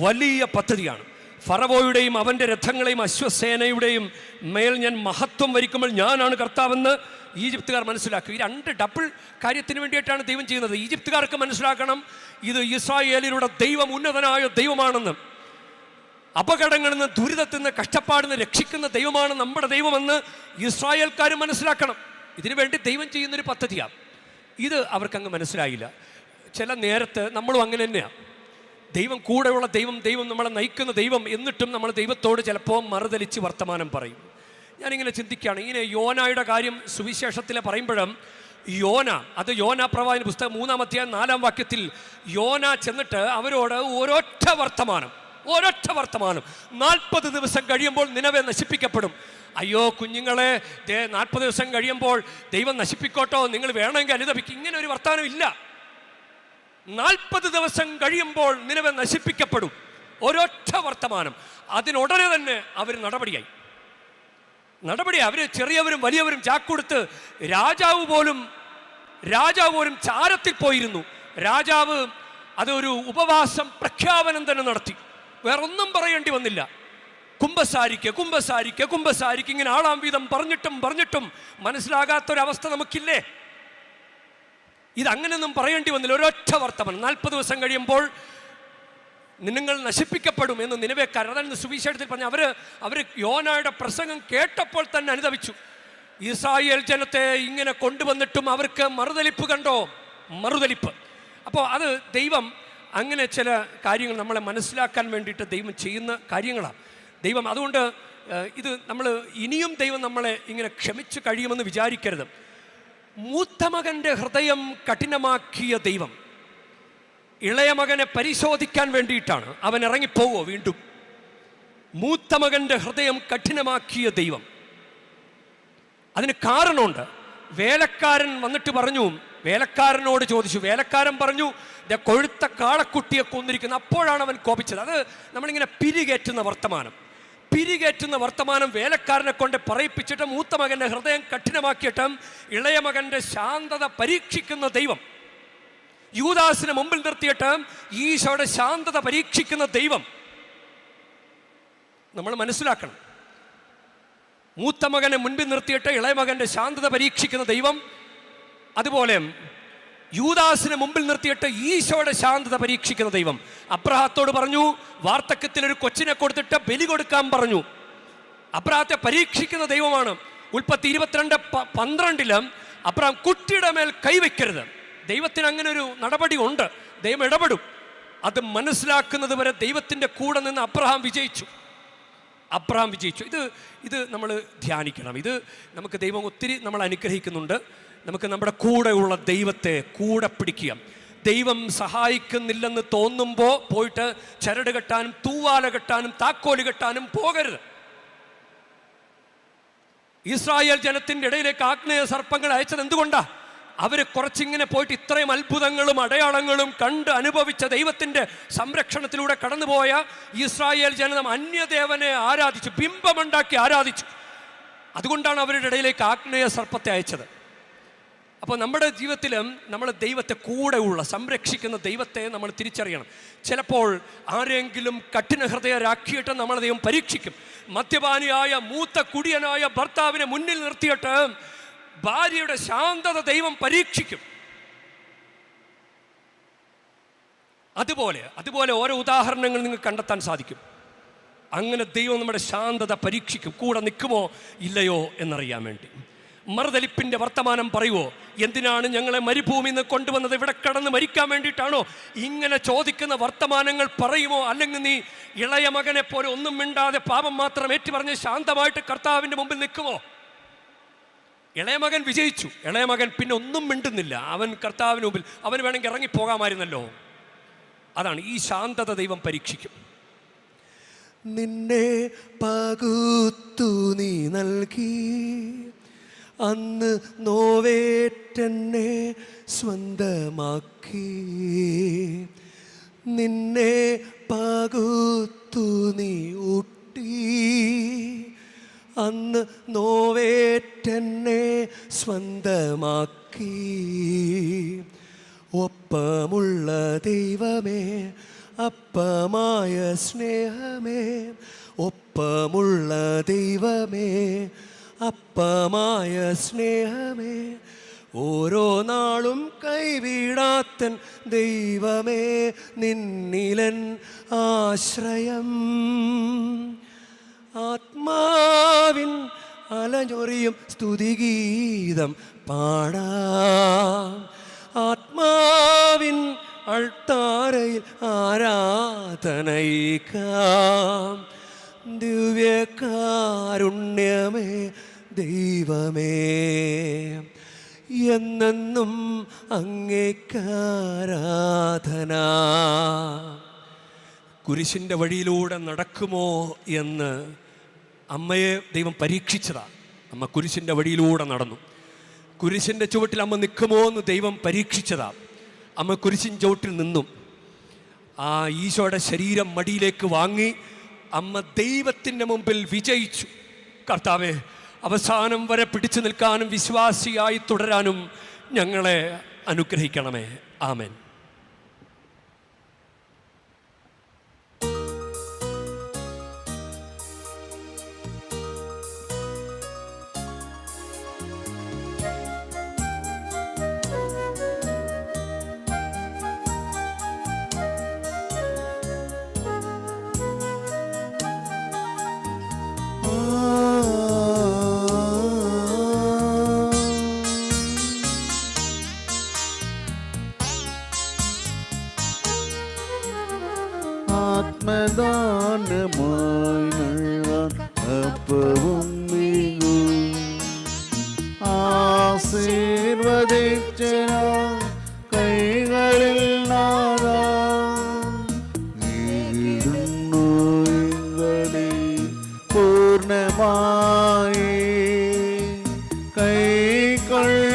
വലിയ പദ്ധതിയാണ്. ഫറവോയുടെയും അവൻ്റെ രഥങ്ങളെയും അശ്വസേനയുടെയും മേൽ ഞാൻ മഹത്വം വരിക്കുമ്പോൾ ഞാനാണ് കർത്താവെന്ന് ഈജിപ്തുകാർ മനസ്സിലാക്കുക. ഈ രണ്ട് ഡബിൾ കാര്യത്തിന് വേണ്ടിയിട്ടാണ് ദൈവം ചെയ്യുന്നത്. ഈജിപ്തുകാർക്ക് മനസ്സിലാക്കണം ഇത് ഇസ്രായേലിലൂടെ ദൈവം ഉന്നതനായ ദൈവമാണെന്ന്, അപകടങ്ങളിൽ നിന്ന്, ദുരിതത്തിൽ നിന്ന്, കഷ്ടപ്പാടിൽ നിന്ന് രക്ഷിക്കുന്ന ദൈവമാണ് നമ്മുടെ ദൈവമെന്ന് ഇസ്രായേൽക്കാർ മനസ്സിലാക്കണം. ഇതിനുവേണ്ടി ദൈവം ചെയ്യുന്നൊരു പദ്ധതിയാണ്. ഇത് അവർക്കങ്ങ് മനസ്സിലായില്ല. ചില നേരത്ത് നമ്മളും അങ്ങനെ തന്നെയാണ്. ദൈവം കൂടെയുള്ള ദൈവം, ദൈവം നമ്മളെ നയിക്കുന്ന ദൈവം, എന്നിട്ടും നമ്മൾ ദൈവത്തോട് ചിലപ്പോൾ മറുതലിച്ച് വർത്തമാനം പറയും. ഞാനിങ്ങനെ ചിന്തിക്കുകയാണ്, ഇങ്ങനെ യോനായുടെ കാര്യം സുവിശേഷത്തിൽ പറയുമ്പോഴും അത് യോന പ്രവാചകന്റെ പുസ്തകം 3-ാം അധ്യായം 4-ാം വാക്യത്തിൽ യോന ചെന്നിട്ട് അവരോട് ഒരൊറ്റ വർത്തമാനം 40 ദിവസം കഴിയുമ്പോൾ നിനവെ നശിപ്പിക്കപ്പെടും. അയ്യോ കുഞ്ഞുങ്ങളെ, 40 ദിവസം കഴിയുമ്പോൾ ദൈവം നശിപ്പിക്കോട്ടോ, നിങ്ങൾ വേണമെങ്കിൽ അനുദപിക്കും. ഇങ്ങനെ ഒരു വർത്തമാനം ഇല്ല. 40 ദിവസം കഴിയുമ്പോൾ നിനവെ നശിപ്പിക്കപ്പെടും. ഒരൊറ്റ വർത്തമാനം. അതിനുടനെ തന്നെ അവർ നടപടിയായി. അവർ ചെറിയവരും വലിയവരും ചാക്കൊടുത്ത് രാജാവ് പോലും ചാരത്തിൽ പോയിരുന്നു. രാജാവ് അതൊരു ഉപവാസം പ്രഖ്യാപനം തന്നെ നടത്തി. വേറൊന്നും പറയേണ്ടി വന്നില്ല. കുമ്പസാരിക്ക് ഇങ്ങനെ ആളാം വീതം പറഞ്ഞിട്ടും മനസ്സിലാകാത്തൊരവസ്ഥ നമുക്കില്ലേ? ഇതങ്ങനെയൊന്നും പറയേണ്ടി വന്നില്ല. ഒരൊറ്റ വർത്തമാനം. 40 ദിവസം കഴിയുമ്പോൾ നിങ്ങൾ നശിപ്പിക്കപ്പെടും എന്ന് നിനവേക്കാർ, അതാണ് സുവിശേഷത്തിൽ പറഞ്ഞ. അവർ യോനായുടെ പ്രസംഗം കേട്ടപ്പോൾ തന്നെ അനുദപിച്ചു. ഇസ്രായേൽ ജനത്തെ ഇങ്ങനെ കൊണ്ടുവന്നിട്ടും അവർക്ക് മറുതലിപ്പ് കണ്ടോ? മറുതലിപ്പ്. അപ്പോൾ അത് ദൈവം അങ്ങനെ ചില കാര്യങ്ങൾ നമ്മളെ മനസ്സിലാക്കാൻ വേണ്ടിയിട്ട് ദൈവം ചെയ്യുന്ന കാര്യങ്ങളാണ്. ദൈവം അതുകൊണ്ട് ഇത് ഇനിയും ദൈവം നമ്മളെ ഇങ്ങനെ ക്ഷമിച്ച് കഴിയുമെന്ന് വിചാരിക്കരുത്. മൂത്ത മകൻ്റെ ഹൃദയം കഠിനമാക്കിയ ദൈവം ഇളയ മകനെ പരിശോധിക്കാൻ വേണ്ടിയിട്ടാണ്. അവൻ ഇറങ്ങിപ്പോവോ വീണ്ടും? മൂത്ത മകൻ്റെ ഹൃദയം കഠിനമാക്കിയ ദൈവം, അതിന് കാരണമുണ്ട്. വേലക്കാരൻ വന്നിട്ട് പറഞ്ഞു, വേലക്കാരനോട് ചോദിച്ചു. വേലക്കാരൻ പറഞ്ഞു, കൊഴുത്ത കാളക്കുട്ടിയെ കൊന്നിരിക്കുന്നു. അപ്പോഴാണ് അവൻ കോപിച്ചത്. അത് നമ്മളിങ്ങനെ പിരികേറ്റുന്ന വർത്തമാനം വേലക്കാരനെ കൊണ്ട് പറയിപ്പിച്ചിട്ട് മൂത്ത മകൻ്റെ ഹൃദയം കഠിനമാക്കിയിട്ട് ഇളയ മകൻ്റെ ശാന്തത പരീക്ഷിക്കുന്ന ദൈവം, യൂദാസിനെ മുമ്പിൽ നിർത്തിയിട്ട് ഈശോയുടെ ശാന്തത പരീക്ഷിക്കുന്ന ദൈവം നമ്മൾ മനസ്സിലാക്കണം. മൂത്ത മകനെ മുൻപിൽ നിർത്തിയിട്ട് ഇളയ മകൻ്റെ ശാന്തത പരീക്ഷിക്കുന്ന ദൈവം, അതുപോലെ യൂദാസിനെ മുമ്പിൽ നിർത്തിയിട്ട് ഈശോയുടെ ശാന്തത പരീക്ഷിക്കുന്ന ദൈവം. അബ്രഹാത്തോട് പറഞ്ഞു, വാർദ്ധക്യത്തിൽ ഒരു കൊച്ചിനെ കൊടുത്തിട്ട് ബലി കൊടുക്കാൻ പറഞ്ഞു. അബ്രഹാത്തെ പരീക്ഷിക്കുന്ന ദൈവമാണ്. ഉൽപ്പത്തി 22:12 അബ്രഹാം കുട്ടിയുടെ മേൽ കൈവയ്ക്കരുത്. ദൈവത്തിന് അങ്ങനെ ഒരു നടപടി ഉണ്ട്. ദൈവം ഇടപെടും. അത് മനസ്സിലാക്കുന്നത് വരെ ദൈവത്തിൻ്റെ കൂടെ നിന്ന് അബ്രഹാം വിജയിച്ചു. ഇത് നമ്മൾ ധ്യാനിക്കണം. ഇത് നമുക്ക് ദൈവം ഒത്തിരി നമ്മൾ അനുഗ്രഹിക്കുന്നുണ്ട്. നമുക്ക് നമ്മുടെ കൂടെയുള്ള ദൈവത്തെ കൂടെ പിടിക്കുക. ദൈവം സഹായിക്കുന്നില്ലെന്ന് തോന്നുമ്പോൾ പോയിട്ട് ചരട് കെട്ടാനും തൂവാല കെട്ടാനും താക്കോല് കെട്ടാനും പോകരുത്. ഇസ്രായേൽ ജനത്തിൻ്റെ ഇടയിലേക്ക് ആഗ്നേയ സർപ്പങ്ങൾ അയച്ചത് എന്തുകൊണ്ടാണ്? അവർ കുറച്ചിങ്ങനെ പോയിട്ട് ഇത്രയും അത്ഭുതങ്ങളും അടയാളങ്ങളും കണ്ട് അനുഭവിച്ച ദൈവത്തിൻ്റെ സംരക്ഷണത്തിലൂടെ കടന്നുപോയ ഇസ്രായേൽ ജനം അന്യദേവനെ ആരാധിച്ചു, ബിംബമുണ്ടാക്കി ആരാധിച്ചു. അതുകൊണ്ടാണ് അവരുടെ ഇടയിലേക്ക് ആഗ്നേയ സർപ്പത്തെ അയച്ചത്. അപ്പോൾ നമ്മുടെ ജീവിതത്തിലും നമ്മൾ ദൈവത്തെ കൂടെയുള്ള സംരക്ഷിക്കുന്ന ദൈവത്തെ നമ്മൾ തിരിച്ചറിയണം. ചിലപ്പോൾ ആരെങ്കിലും കഠിന ഹൃദയരാക്കിയിട്ട് നമ്മളെ ദൈവം പരീക്ഷിക്കും. മദ്യപാനിയായ മൂത്ത കുടിയനായ ഭർത്താവിനെ മുന്നിൽ നിർത്തിയിട്ട് ഭാര്യയുടെ ശാന്തത ദൈവം പരീക്ഷിക്കും. അതുപോലെ ഓരോ ഉദാഹരണങ്ങൾ നിങ്ങൾക്ക് കണ്ടെത്താൻ സാധിക്കും. അങ്ങനെ ദൈവം നമ്മുടെ ശാന്തത പരീക്ഷിക്കും. കൂടെ നിൽക്കുമോ ഇല്ലയോ എന്നറിയാൻ വേണ്ടി. മറുതലിപ്പിൻ്റെ വർത്തമാനം പറയുമോ? എന്തിനാണ് ഞങ്ങളെ മരുഭൂമിയിൽ നിന്ന് കൊണ്ടുവന്നത്? ഇവിടെ കടന്ന് മരിക്കാൻ വേണ്ടിയിട്ടാണോ? ഇങ്ങനെ ചോദിക്കുന്ന വർത്തമാനങ്ങൾ പറയുമോ? അല്ലെങ്കിൽ നീ ഇളയ മകനെ പോലെ ഒന്നും മിണ്ടാതെ പാപം മാത്രം ഏറ്റുപറഞ്ഞ് ശാന്തമായിട്ട് കർത്താവിൻ്റെ മുമ്പിൽ നിൽക്കുമോ? ഇളയ മകൻ വിജയിച്ചു. ഇളയ മകൻ പിന്നെ ഒന്നും മിണ്ടുന്നില്ല. അവൻ കർത്താവിന് മുമ്പിൽ, അവന് വേണമെങ്കിൽ ഇറങ്ങിപ്പോകാമായിരുന്നല്ലോ. അതാണ് ഈ ശാന്തത ദൈവം പരീക്ഷിക്കും. നിന്നെ പകുത്തു നീ നൽകി, അന്ന് നോവേറ്റെന്നെ സ്വന്തമാക്കി. നിന്നെ പകുത്തു നീ ഊട്ടി, അന്ന് നോവേറ്റെന്നെ സ്വന്തമാക്കി. ഒപ്പമുള്ള ദൈവമേ അപ്പമായ സ്നേഹമേ, ഒപ്പമുള്ള ദൈവമേ, അപ്പമായ സ്നേഹമേ, ഓരോ നാളും കൈവിടാത്തൻ ദൈവമേ, നിന്നിലൻ ആശ്രയം. ആത്മാവിൻ അലഞ്ഞൊറിയും സ്തുതിഗീതം പാടാം, ആത്മാവിൻ അൾത്താരയിൽ ആരാധനയിക്കാം. ദിവ്യകാരുണ്യമേ ദൈവമേ, എന്നെന്നും അങ്ങേക്കാരാധന. കുരിശിൻ്റെ വഴിയിലൂടെ നടക്കുമോ എന്ന് അമ്മയെ ദൈവം പരീക്ഷിച്ചതാണ്. അമ്മ കുരിശിൻ്റെ വഴിയിലൂടെ നടന്നു. കുരിശിൻ്റെ ചുവട്ടിൽ അമ്മ നിൽക്കുമോ എന്ന് ദൈവം പരീക്ഷിച്ചതാണ്. അമ്മ കുരിശിൻ ചുവട്ടിൽ നിന്നു. ആ ഈശോയുടെ ശരീരം മടിയിലേക്ക് വാങ്ങി അമ്മ ദൈവത്തിൻ്റെ മുമ്പിൽ വിജയിച്ചു. കർത്താവേ, അവസാനം വരെ പിടിച്ചു നിൽക്കാനും വിശ്വാസിയായി തുടരാനും ഞങ്ങളെ അനുഗ്രഹിക്കണമേ. ആമേൻ. ആത്മദാനമായി നൽകാൻ അപ്പവും നീങ്ങും ആശീർവദിച്ച കൈകളിൽ നീടുന്നു പൂർണ്ണമായി കൈക്കൊള്ളണേ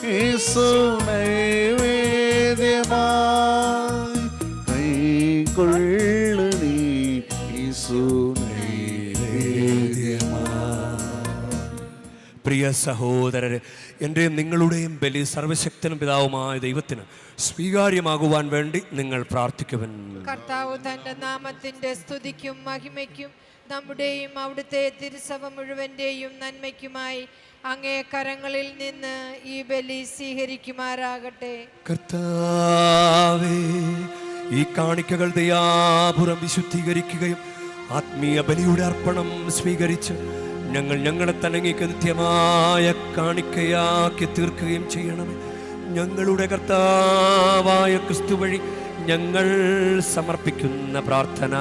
യേശു നൈവേദ്യമായി കൈക്കൊള്ളണേ യേശു നൈവേദ്യമായി. പ്രിയ സഹോദരരെ, എൻ്റെയും നിങ്ങളുടെയും ബലി സർവശക്തനും പിതാവുമായ ദൈവത്തിന് സ്വീകാര്യമാകുവാൻ വേണ്ടി നിങ്ങൾ പ്രാർത്ഥിക്കുവൻ. കർത്താവ് തന്റെ നാമത്തിന്റെ സ്തുതിക്കും മഹിമയ്ക്കും നമ്മുടെയും അവിടുത്തെ തിരുസഭ മുഴുവന്റെയും നന്മയ്ക്കുമായി അങ്ങേ കരങ്ങളിൽ നിന്ന് ഈ ബലി സ്വീകരിക്കുമാറാകട്ടെ. കർത്താവേ, ഈ കാണിക്കകൾ ദയാപുരം വിശുദ്ധീകരിക്കുകയും ആത്മീയ ബലിയുടെ അർപ്പണം സ്വീകരിച്ച് ഞങ്ങൾ ഞങ്ങളെ തന്നെ നിത്യമായ കാണിക്കയാക്കി തീർക്കുകയും ചെയ്യണമേ. ഞങ്ങളുടെ കർത്താവായ ക്രിസ്തു വഴി ഞങ്ങൾ സമർപ്പിക്കുന്ന പ്രാർത്ഥന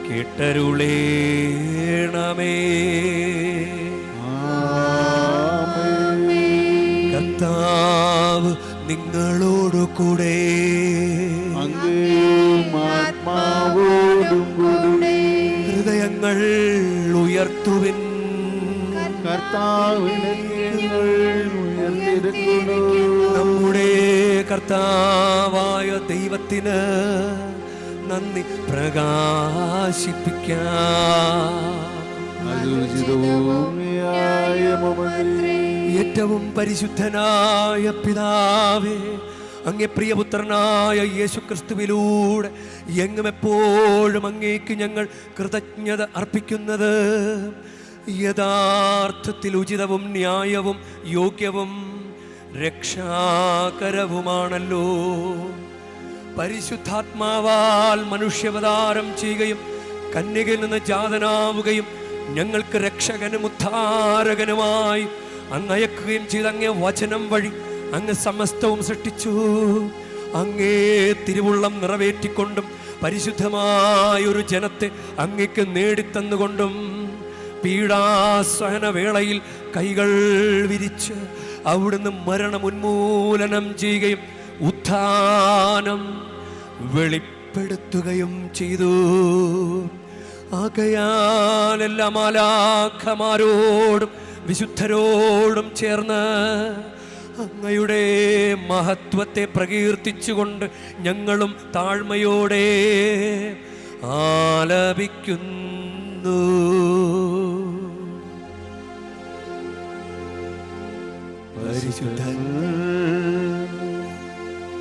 കേട്ടരുളേണമേ. കർത്താവ് നിങ്ങളോടു കൂടെ, ഹൃദയങ്ങൾ ഉയർത്തുവിൻ. നമ്മുടെ കർത്താവായ ദൈവത്തിന് നന്ദി പ്രകാശിപ്പിക്കാം. ഏറ്റവും പരിശുദ്ധനായ പിതാവേ, അങ്ങേ പ്രിയപുത്രനായ യേശുക്രിസ്തുവിലൂടെ എങ്ങും എപ്പോഴും അങ്ങേക്ക് ഞങ്ങൾ കൃതജ്ഞത അർപ്പിക്കുന്നത് യഥാർത്ഥത്തിൽ ഉചിതവും ന്യായവും യോഗ്യവും രക്ഷാകരവുമാണല്ലോ. പരിശുദ്ധാത്മാവാൽ മനുഷ്യാവതാരം ചെയ്യുകയും കന്യകയിൽ നിന്ന് ജാതനാവുകയും ഞങ്ങൾക്ക് രക്ഷകനും ഉദ്ധാരകനുമായി അങ്ങ് അയക്കുകയും ചെയ്ത അങ്ങേ വചനം വഴി അങ്ങ് സമസ്തവും സൃഷ്ടിച്ചു. അങ്ങേ തിരുവുള്ളം നിറവേറ്റിക്കൊണ്ടും പരിശുദ്ധമായൊരു ജനത്തെ അങ്ങേക്ക് നേടിത്തന്നുകൊണ്ടും പീഡാസഹന വേളയിൽ കൈകൾ വിരിച്ച് അവിടുന്ന് മരണം ഉന്മൂലനം ചെയ്യുകയും ഉത്ഥാനം വെളിപ്പെടുത്തുകയും ചെയ്തു. ആകയാൽ എല്ലാ മാലാഖമാരോടും വിശുദ്ധരോടും ചേർന്ന് അങ്ങയുടെ മഹത്വത്തെ പ്രകീർത്തിച്ചുകൊണ്ട് ഞങ്ങളും താഴ്മയോടെ ആലപിക്കുന്നു. പരിശുദ്ധൻ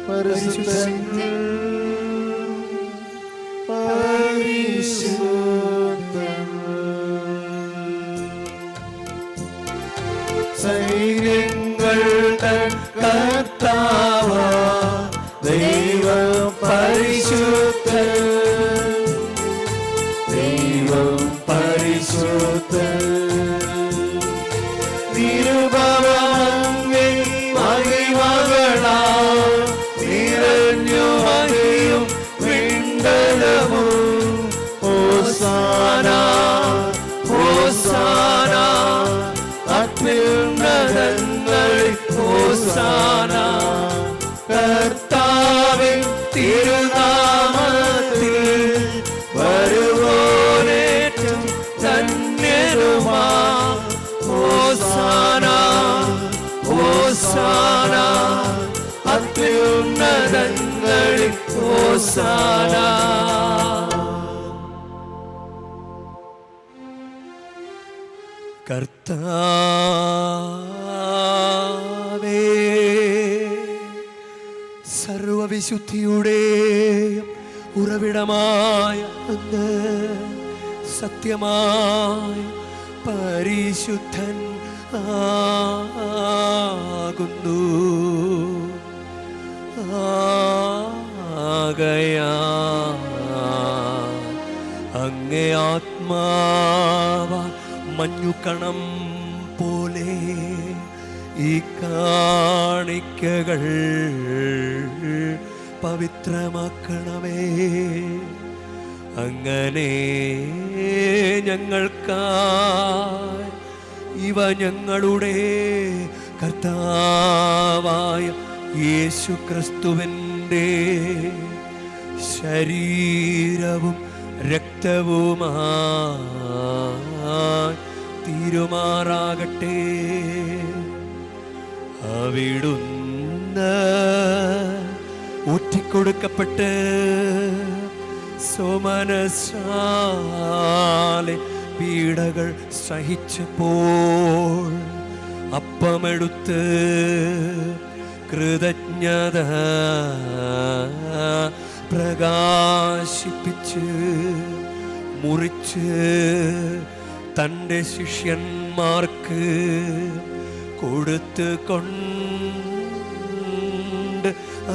പരിശുദ്ധൻ പരിശുദ്ധൻ സൈന്യങ്ങൾ തൻ കർത്താവാ ദൈവം പരിശുദ്ധൻ ദൈവം പരിശുദ്ധൻ നിരുപമങ്ങിൽ മഹിമകളാ നിറഞ്ഞു മഹിയും വിണ്ടലവും ഹോസാന ഹോസാന അത്യുന്നതങ്ങളിൽ ഹോസാന കർത്താവിൻ തിരുനാമത്തിൽ വരുവോനേറ്റം ധന്യരുമാ ഹോസാന ഹോസാന അത്യുന്നതങ്ങളിൽ ഹോസാന. കർത്താവേ സർവവിശുദ്ധിയുടെ ഉറവിടമായ അങ്ങ് സത്യമായ പരിശുദ്ധൻ ആകുന്നു. അങ്ങേ ആത്മാവാൽ മഞ്ഞുകണം പോലെ ഈ കാണിക്കകൾ പവിത്രമാക്കണമേ. അങ്ങനെ ഞങ്ങൾക്കായി ഇവ ഞങ്ങളുടെ കർത്താവായ യേശു ക്രിസ്തുവിൻ്റെ ശരീരവും രക്തവുമായി തീരുമാറാകട്ടെ. അവിടുന്ന് ഊറ്റിക്കൊടുക്കപ്പെട്ട് സോമനസാലെ പീഡകൾ സഹിച്ചപ്പോൾ അപ്പമെടുത്ത് കൃതജ്ഞത പ്രകാശിപ്പിച്ച് മുറിച്ച് തൻ്റെ ശിഷ്യന്മാർക്ക് കൊടുത്ത് കൊണ്ട്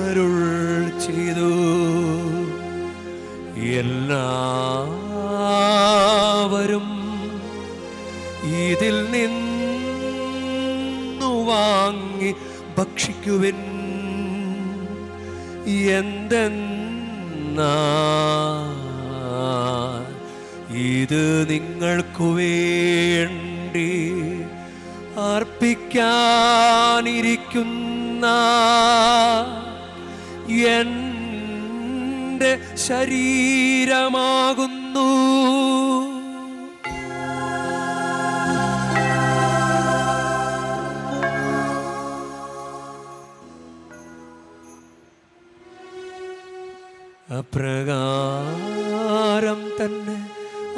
അരുൾ ചെയ്തു. എല്ലാവരും ഇതിൽ നിന്നു വാങ്ങി ഭക്ഷിക്കുവിൻ. എന്തെന്നാൽ ഇത് നിങ്ങൾക്കു വേണ്ടി അർപ്പിക്കാനിരിക്കുന്ന എൻ്റെ ശരീരമാകുന്നു. അപ്രകാരം തന്നെ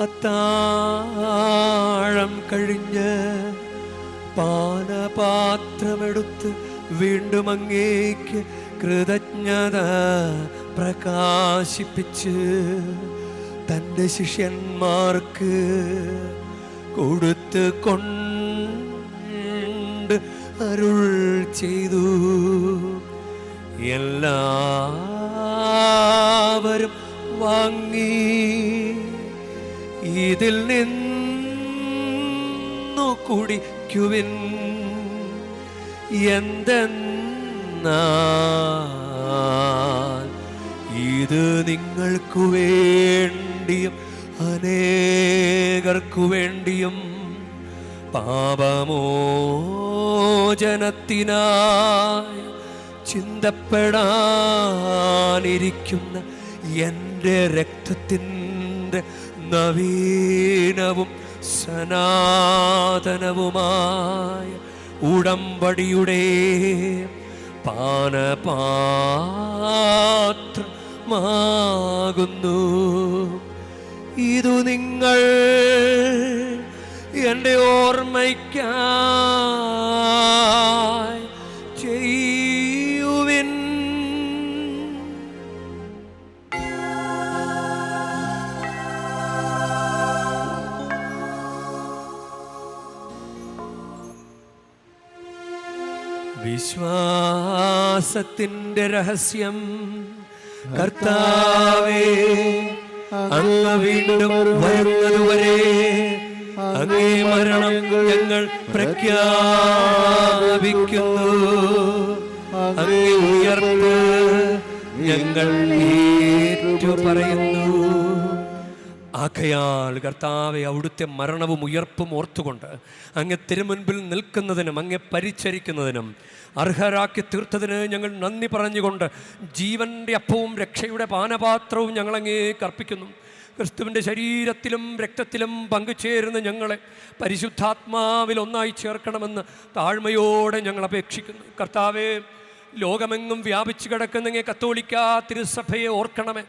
അത്താഴം കഴിഞ്ഞ് പാനപാത്രമെടുത്ത് വീണ്ടും അങ്ങേക്ക് കൃതജ്ഞത പ്രകാശിപ്പിച്ച് തൻ്റെ ശിഷ്യന്മാർക്ക് കൊടുത്ത് കൊണ്ട് അരുൾ ചെയ്തു. എല്ലാവരും വാങ്ങി ഇതിൽ നിന്നു കുടിക്കുവിൻ. എന്തെന്നാൽ ഇത് നിങ്ങൾക്കു വേണ്ടിയും അനേകർക്കു വേണ്ടിയും പാപമോചനത്തിനായി ചിന്തപ്പെടാനിരിക്കുന്ന എൻ്റെ രക്തത്തിൻ്റെ നവീനവും സനാതനവുമായ ഉടമ്പടിയുടെ പാനപാത്രമാകുന്നു. ഇതു നിങ്ങൾ എൻ്റെ ഓർമ്മയ്ക്കായി ചെയ്യുവിൻ. വിശ്വാസത്തിൻ്റെ രഹസ്യം കർത്താവേ, അങ്ങ് വീണ്ടും വരുന്നതുവരെ അങ്ങേ മരണം ഞങ്ങൾ പ്രഖ്യാപിക്കുന്നു. അങ്ങേ ഉയർപ്പ് ഞങ്ങൾ ഏറ്റുപറയുന്നു. ആകയാൽ കർത്താവെ, അവിടുത്തെ മരണവും ഉയർപ്പും ഓർത്തുകൊണ്ട് അങ്ങേ തിരുമുൻപിൽ നിൽക്കുന്നതിനും അങ്ങേ പരിചരിക്കുന്നതിനും അർഹരാക്കി തീർത്തതിന് ഞങ്ങൾ നന്ദി പറഞ്ഞുകൊണ്ട് ജീവൻ്റെ അപ്പവും രക്ഷയുടെ പാനപാത്രവും ഞങ്ങളങ്ങേക്ക് അർപ്പിക്കുന്നു. ക്രിസ്തുവിൻ്റെ ശരീരത്തിലും രക്തത്തിലും പങ്കുചേരുന്ന ഞങ്ങളെ പരിശുദ്ധാത്മാവിൽ ഒന്നായി ചേർക്കണമെന്ന് താഴ്മയോടെ ഞങ്ങൾ അപേക്ഷിക്കുന്നു. കർത്താവെ, ലോകമെങ്ങും വ്യാപിച്ചു കിടക്കുന്ന കത്തോലിക്ക തിരുസഭയെ ഓർക്കണമേ.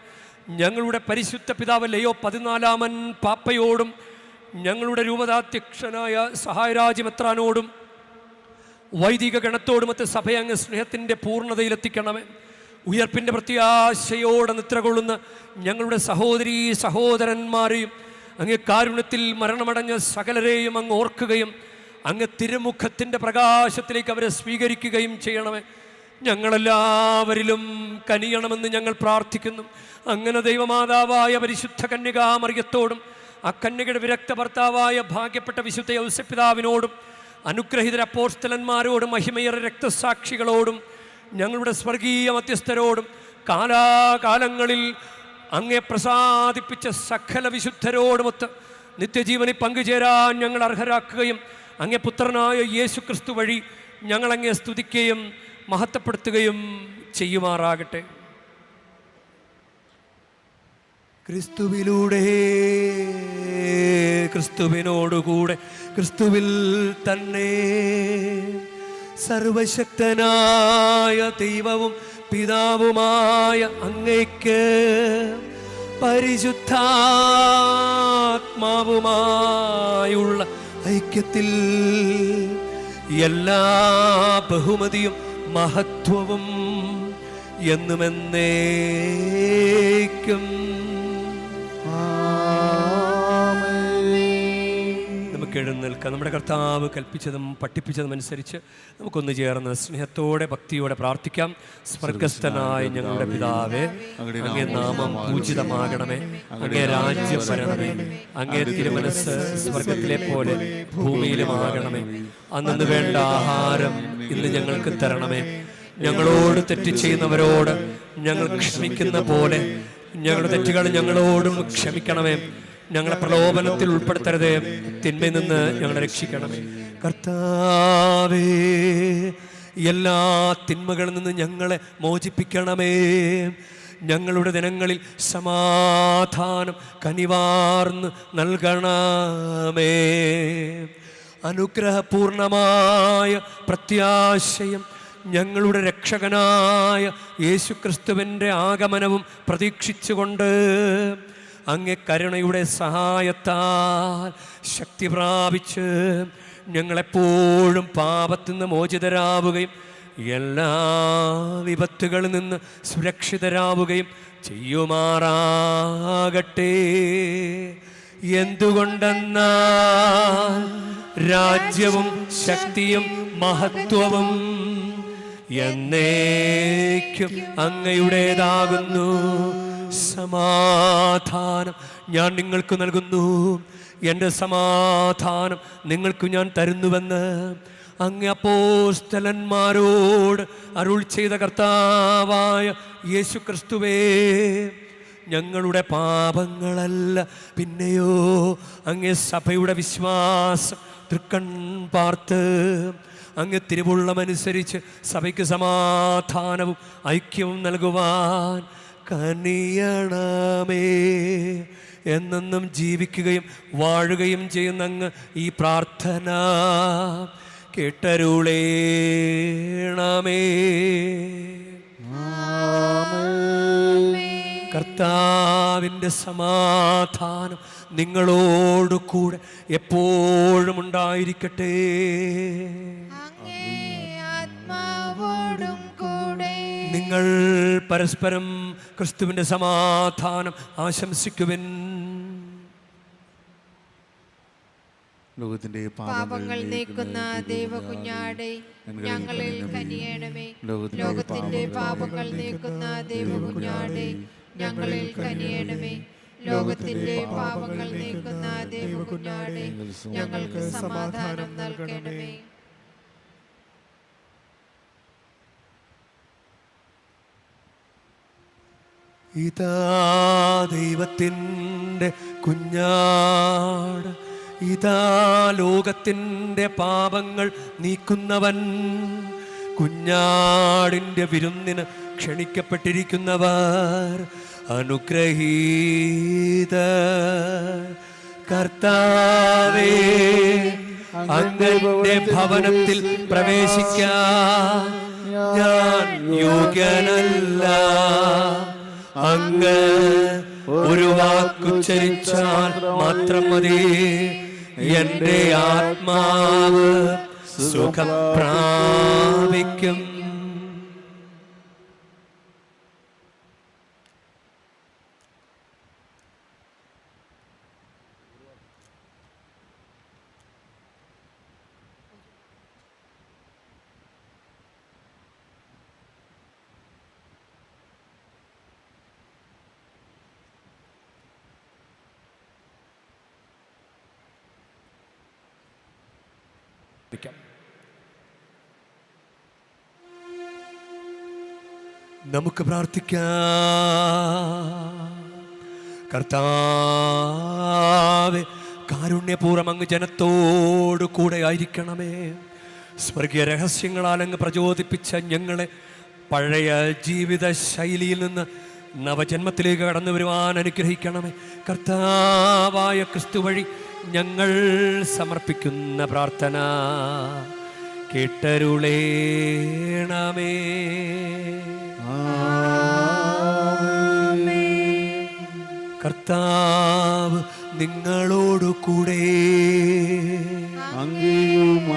ഞങ്ങളുടെ പരിശുദ്ധ പിതാവ് ലയോ 14 പാപ്പയോടും ഞങ്ങളുടെ രൂപതാധ്യക്ഷനായ സഹായരാജ് മെത്രാനോടും വൈദിക ഗണത്തോടുമൊത്ത് സഭയെ അങ്ങ് സ്നേഹത്തിൻ്റെ പൂർണ്ണതയിലെത്തിക്കണമേ. ഉയർപ്പിൻ്റെ പ്രത്യാശയോടെ നിദ്ര കൊള്ളുന്ന ഞങ്ങളുടെ സഹോദരീ സഹോദരന്മാരെയും അങ്ങ് കാരുണ്യത്തിൽ മരണമടഞ്ഞ സകലരെയും അങ്ങ് ഓർക്കുകയും അങ്ങ് തിരുമുഖത്തിൻ്റെ പ്രകാശത്തിലേക്ക് അവരെ സ്വീകരിക്കുകയും ചെയ്യണമേ. ഞങ്ങളെല്ലാവരിലും കനിയണമെന്ന് ഞങ്ങൾ പ്രാർത്ഥിക്കുന്നു. അങ്ങനെ ദൈവമാതാവായ പരിശുദ്ധ കന്യകാമറിയത്തോടും ആ കന്യകയുടെ വിരക്ത ഭർത്താവായ ഭാഗ്യപ്പെട്ട വിശുദ്ധ ഔസേപ്പിതാവിനോടും അനുഗ്രഹീതര അപ്പോസ്തലന്മാരോടും മഹിമയേറെ രക്തസാക്ഷികളോടും ഞങ്ങളുടെ സ്വർഗീയ മധ്യസ്ഥരോടും കാലാകാലങ്ങളിൽ അങ്ങേ പ്രസാദിപ്പിച്ച സകല വിശുദ്ധരോടുമൊത്ത് നിത്യജീവനിൽ പങ്കുചേരാൻ ഞങ്ങൾ അർഹരാക്കുകയും അങ്ങേ പുത്രനായ യേശു ക്രിസ്തു വഴി ഞങ്ങളങ്ങേ സ്തുതിക്കുകയും മഹത്വപ്പെടുത്തുകയും ചെയ്യുമാറാകട്ടെ. ക്രിസ്തുവിലൂടെ, ക്രിസ്തുവിനോടുകൂടെ, ക്രിസ്തുവിൽ തന്നെ സർവശക്തനായ ദൈവവും പിതാവുമായ അങ്ങേക്ക് പരിശുദ്ധാത്മാവുമായുള്ള ഐക്യത്തിൽ എല്ലാ ബഹുമതിയും മഹത്വവും എന്നുമെന്നേക്കും നമുക്ക് എഴുന്നേൽക്കാം. നമ്മുടെ കർത്താവ് കൽപ്പിച്ചതും പഠിപ്പിച്ചതും അനുസരിച്ച് നമുക്കൊന്ന് ചേർന്ന് സ്നേഹത്തോടെ ഭക്തിയോടെ പ്രാർത്ഥിക്കാം. സ്വർഗസ്ഥനായ ഞങ്ങളുടെ പിതാവേ, അങ്ങേ നാമം പൂജിതമാകണമേ, അങ്ങേ രാജ്യം വരണമേ, അങ്ങേ തിരുമനസ്സ് സ്വർഗത്തിലെ പോലെ ഭൂമിയിലുമാകണമേ. അന്നു വേണ്ട ആഹാരം ഇന്ന് ഞങ്ങൾക്ക് തരണമേ. ഞങ്ങളോട് തെറ്റ് ചെയ്യുന്നവരോട് ഞങ്ങൾ ക്ഷമിക്കുന്ന പോലെ ഞങ്ങളുടെ തെറ്റുകൾ ഞങ്ങളോടും ക്ഷമിക്കണമേ. ഞങ്ങളെ പ്രലോഭനത്തിൽ ഉൾപ്പെടുത്തരുതേ, തിന്മയിൽ നിന്ന് ഞങ്ങളെ രക്ഷിക്കണമേ. കർത്താവേ, എല്ലാ തിന്മകളിൽ നിന്ന് ഞങ്ങളെ മോചിപ്പിക്കണമേ. ഞങ്ങളുടെ ദിനങ്ങളിൽ സമാധാനം കനിവാർന്ന് നൽകണമേ. അനുഗ്രഹപൂർണമായ പ്രത്യാശയും ഞങ്ങളുടെ രക്ഷകനായ യേശുക്രിസ്തുവിൻ്റെ ആഗമനവും പ്രതീക്ഷിച്ചുകൊണ്ട് അങ്ങേ കരുണയുടെ സഹായത്താൽ ശക്തി പ്രാപിച്ച് ഞങ്ങളെപ്പോഴും പാപത്തിൽ നിന്ന് മോചിതരാവുകയും എല്ലാ വിപത്തുകളിൽ നിന്ന് സുരക്ഷിതരാവുകയും ചെയ്യുമാറാകട്ടെ. എന്തുകൊണ്ടെന്നാൽ രാജ്യവും ശക്തിയും മഹത്വവും എന്നേക്കും അങ്ങയുടേതാകുന്നു. സമാധാനം ഞാൻ നിങ്ങൾക്ക് നൽകുന്നു, എൻ്റെ സമാധാനം നിങ്ങൾക്ക് ഞാൻ തരുന്നുവെന്ന് അങ്ങ് അപ്പോസ്തലന്മാരോട് അരുൾ ചെയ്ത കർത്താവായ യേശു ക്രിസ്തുവേ, ഞങ്ങളുടെ പാപങ്ങളല്ല പിന്നെയോ അങ്ങേ സഭയുടെ വിശ്വാസം തൃക്കൺ പാർത്ത് അങ്ങ് തിരുവുള്ളമനുസരിച്ച് സഭയ്ക്ക് സമാധാനവും ഐക്യവും നൽകുവാൻ കനിയണമേ. എന്നെന്നും ജീവിക്കുകയും വാഴുകയും ചെയ്യുന്ന അങ്ങ് ഈ പ്രാർത്ഥന കേട്ടരുളേണമേ. കർത്താവിൻ്റെ സമാധാനം നിങ്ങളോട് കൂടെ എപ്പോഴും ഉണ്ടായിരിക്കട്ടെ. നിങ്ങൾ പരസ്പരം ക്രിസ്തുവിൻ്റെ സമാധാനം ആശംസിക്കുവിൻ. ലോകത്തിന്റെ പാപങ്ങൾ നീക്കുന്ന ദൈവകുഞ്ഞാടേ, ഞങ്ങളിൽ കനിയണമേ. ലോകത്തിന്റെ പാപങ്ങൾ നീക്കുന്ന ദൈവകുഞ്ഞാടേ, ഞങ്ങളിൽ കനിയണമേ. ലോകത്തിന്റെ പാപങ്ങൾ നീക്കുന്ന ദൈവകുഞ്ഞാടേ, ഞങ്ങൾക്ക് സമാധാനം നൽകണമേ. ഇതാ ദൈവത്തിൻ്റെ കുഞ്ഞാട്, ഇതാ ലോകത്തിൻ്റെ പാപങ്ങൾ നീക്കുന്നവൻ. കുഞ്ഞാടിൻ്റെ വിരുന്നിന് ക്ഷണിക്കപ്പെട്ടിരിക്കുന്നവർ അനുഗ്രഹീത. കർത്താവേ, അങ്ങയുടെ ഭവനത്തിൽ പ്രവേശിക്കാൻ ഞാൻ യോഗ്യനല്ല. അങ്ങ് ഒരു വാക്കുച്ചരിച്ചാൽ മാത്രം മതി, എൻ്റെ ആത്മാവ് സുഖം പ്രാപിക്കും. നമുക്ക് പ്രാർത്ഥിക്കാം. കർത്താവേ, കാരുണ്യപൂർവ്വം അങ്ങ് ജനത്തോടു കൂടെ ആയിരിക്കണമേ. സ്വർഗീയ രഹസ്യങ്ങളാൽ അങ്ങ് പ്രചോദിപ്പിച്ച ഞങ്ങളെ പഴയ ജീവിത ശൈലിയിൽ നിന്ന് നവജന്മത്തിലേക്ക് കടന്നു വരുവാൻ അനുഗ്രഹിക്കണമേ. കർത്താവായ ക്രിസ്തു വഴി ഞങ്ങൾ സമർപ്പിക്കുന്ന പ്രാർത്ഥന കേട്ടരുളേണമേ. കർത്താവ് നിങ്ങളോടു കൂടെ,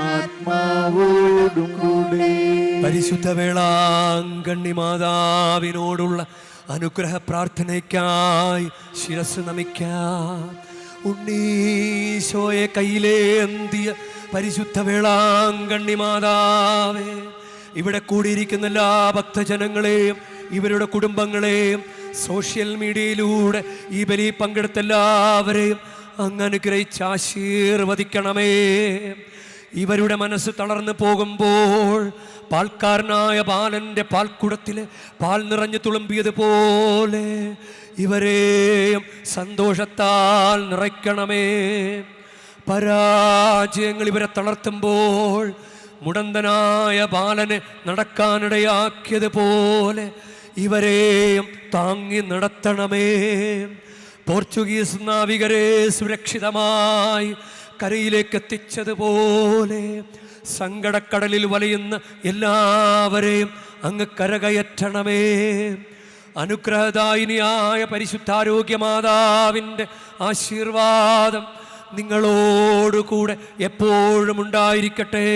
ആത്മാവോടും കൂടെ. പരിശുദ്ധ വേളാങ്കണ്ണി മാതാവിനോടുള്ള അനുഗ്രഹ പ്രാർത്ഥനയ്ക്കായി ശിരസ് നമിക്കാം. ഉണ്ണീശോയെ കയ്യിലേന്തിയ പരിശുദ്ധ വേളാങ്കണ്ണി മാതാവേ, ഇവിടെ കൂടിയിരിക്കുന്ന എല്ലാ ഭക്തജനങ്ങളെയും ഇവരുടെ കുടുംബങ്ങളെയും സോഷ്യൽ മീഡിയയിലൂടെ ഈ ബലി പങ്കെടുത്ത എല്ലാവരെയും അങ്ങ് അനുഗ്രഹിച്ച് ആശീർവദിക്കണമേ. ഇവരുടെ മനസ്സ് തളർന്നു പോകുമ്പോൾ പാൽക്കാരനായ ബാലൻ്റെ പാൽക്കുടത്തിലെ പാൽ നിറഞ്ഞു തുളുമ്പിയതുപോലെ ഇവരെയും സന്തോഷത്താൽ നിറയ്ക്കണമേ. പരാജയങ്ങൾ ഇവരെ തളർത്തുമ്പോൾ മുടന്തനായ ബാലനെ നടക്കാനിടയാക്കിയതുപോലെ ഇവരെയും താങ്ങി നടത്തണമേ. പോർച്ചുഗീസ് നാവികരെ സുരക്ഷിതമായി കരയിലേക്ക് എത്തിച്ചതുപോലെ സങ്കടക്കടലിൽ വലയുന്ന എല്ലാവരെയും അങ്ങ് കരകയറ്റണമേ. അനുഗ്രഹദായിനിയായ പരിശുദ്ധാരോഗ്യ മാതാവിൻ്റെ ആശീർവാദം നിങ്ങളോടുകൂടെ എപ്പോഴും ഉണ്ടായിരിക്കട്ടെ.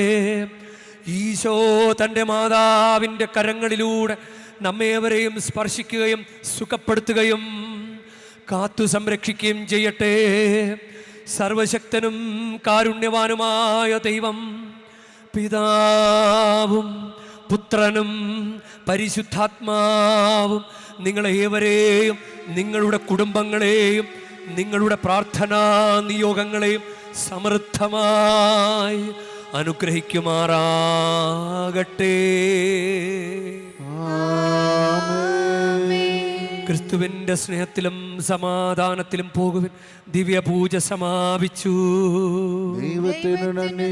ഈശോ തൻ്റെ മാതാവിൻ്റെ കരങ്ങളിലൂടെ നമ്മേവരെയും സ്പർശിക്കുകയും സുഖപ്പെടുത്തുകയും കാത്തു സംരക്ഷിക്കുകയും ചെയ്യട്ടെ. സർവശക്തനും കാരുണ്യവാനുമായ ദൈവം, പിതാവും പുത്രനും പരിശുദ്ധാത്മാവും നിങ്ങളേവരെയും നിങ്ങളുടെ കുടുംബങ്ങളെയും നിങ്ങളുടെ പ്രാർത്ഥനാ നിയോഗങ്ങളെയും സമൃദ്ധമായി അനുഗ്രഹിക്കുമാറാകട്ടെ. ക്രിസ്തുവിൻ്റെ സ്നേഹത്തിലും സമാധാനത്തിലും പോകുവിൻ. ദിവ്യപൂജ സമാപിച്ചു. ദൈവത്തിനു നന്ദി.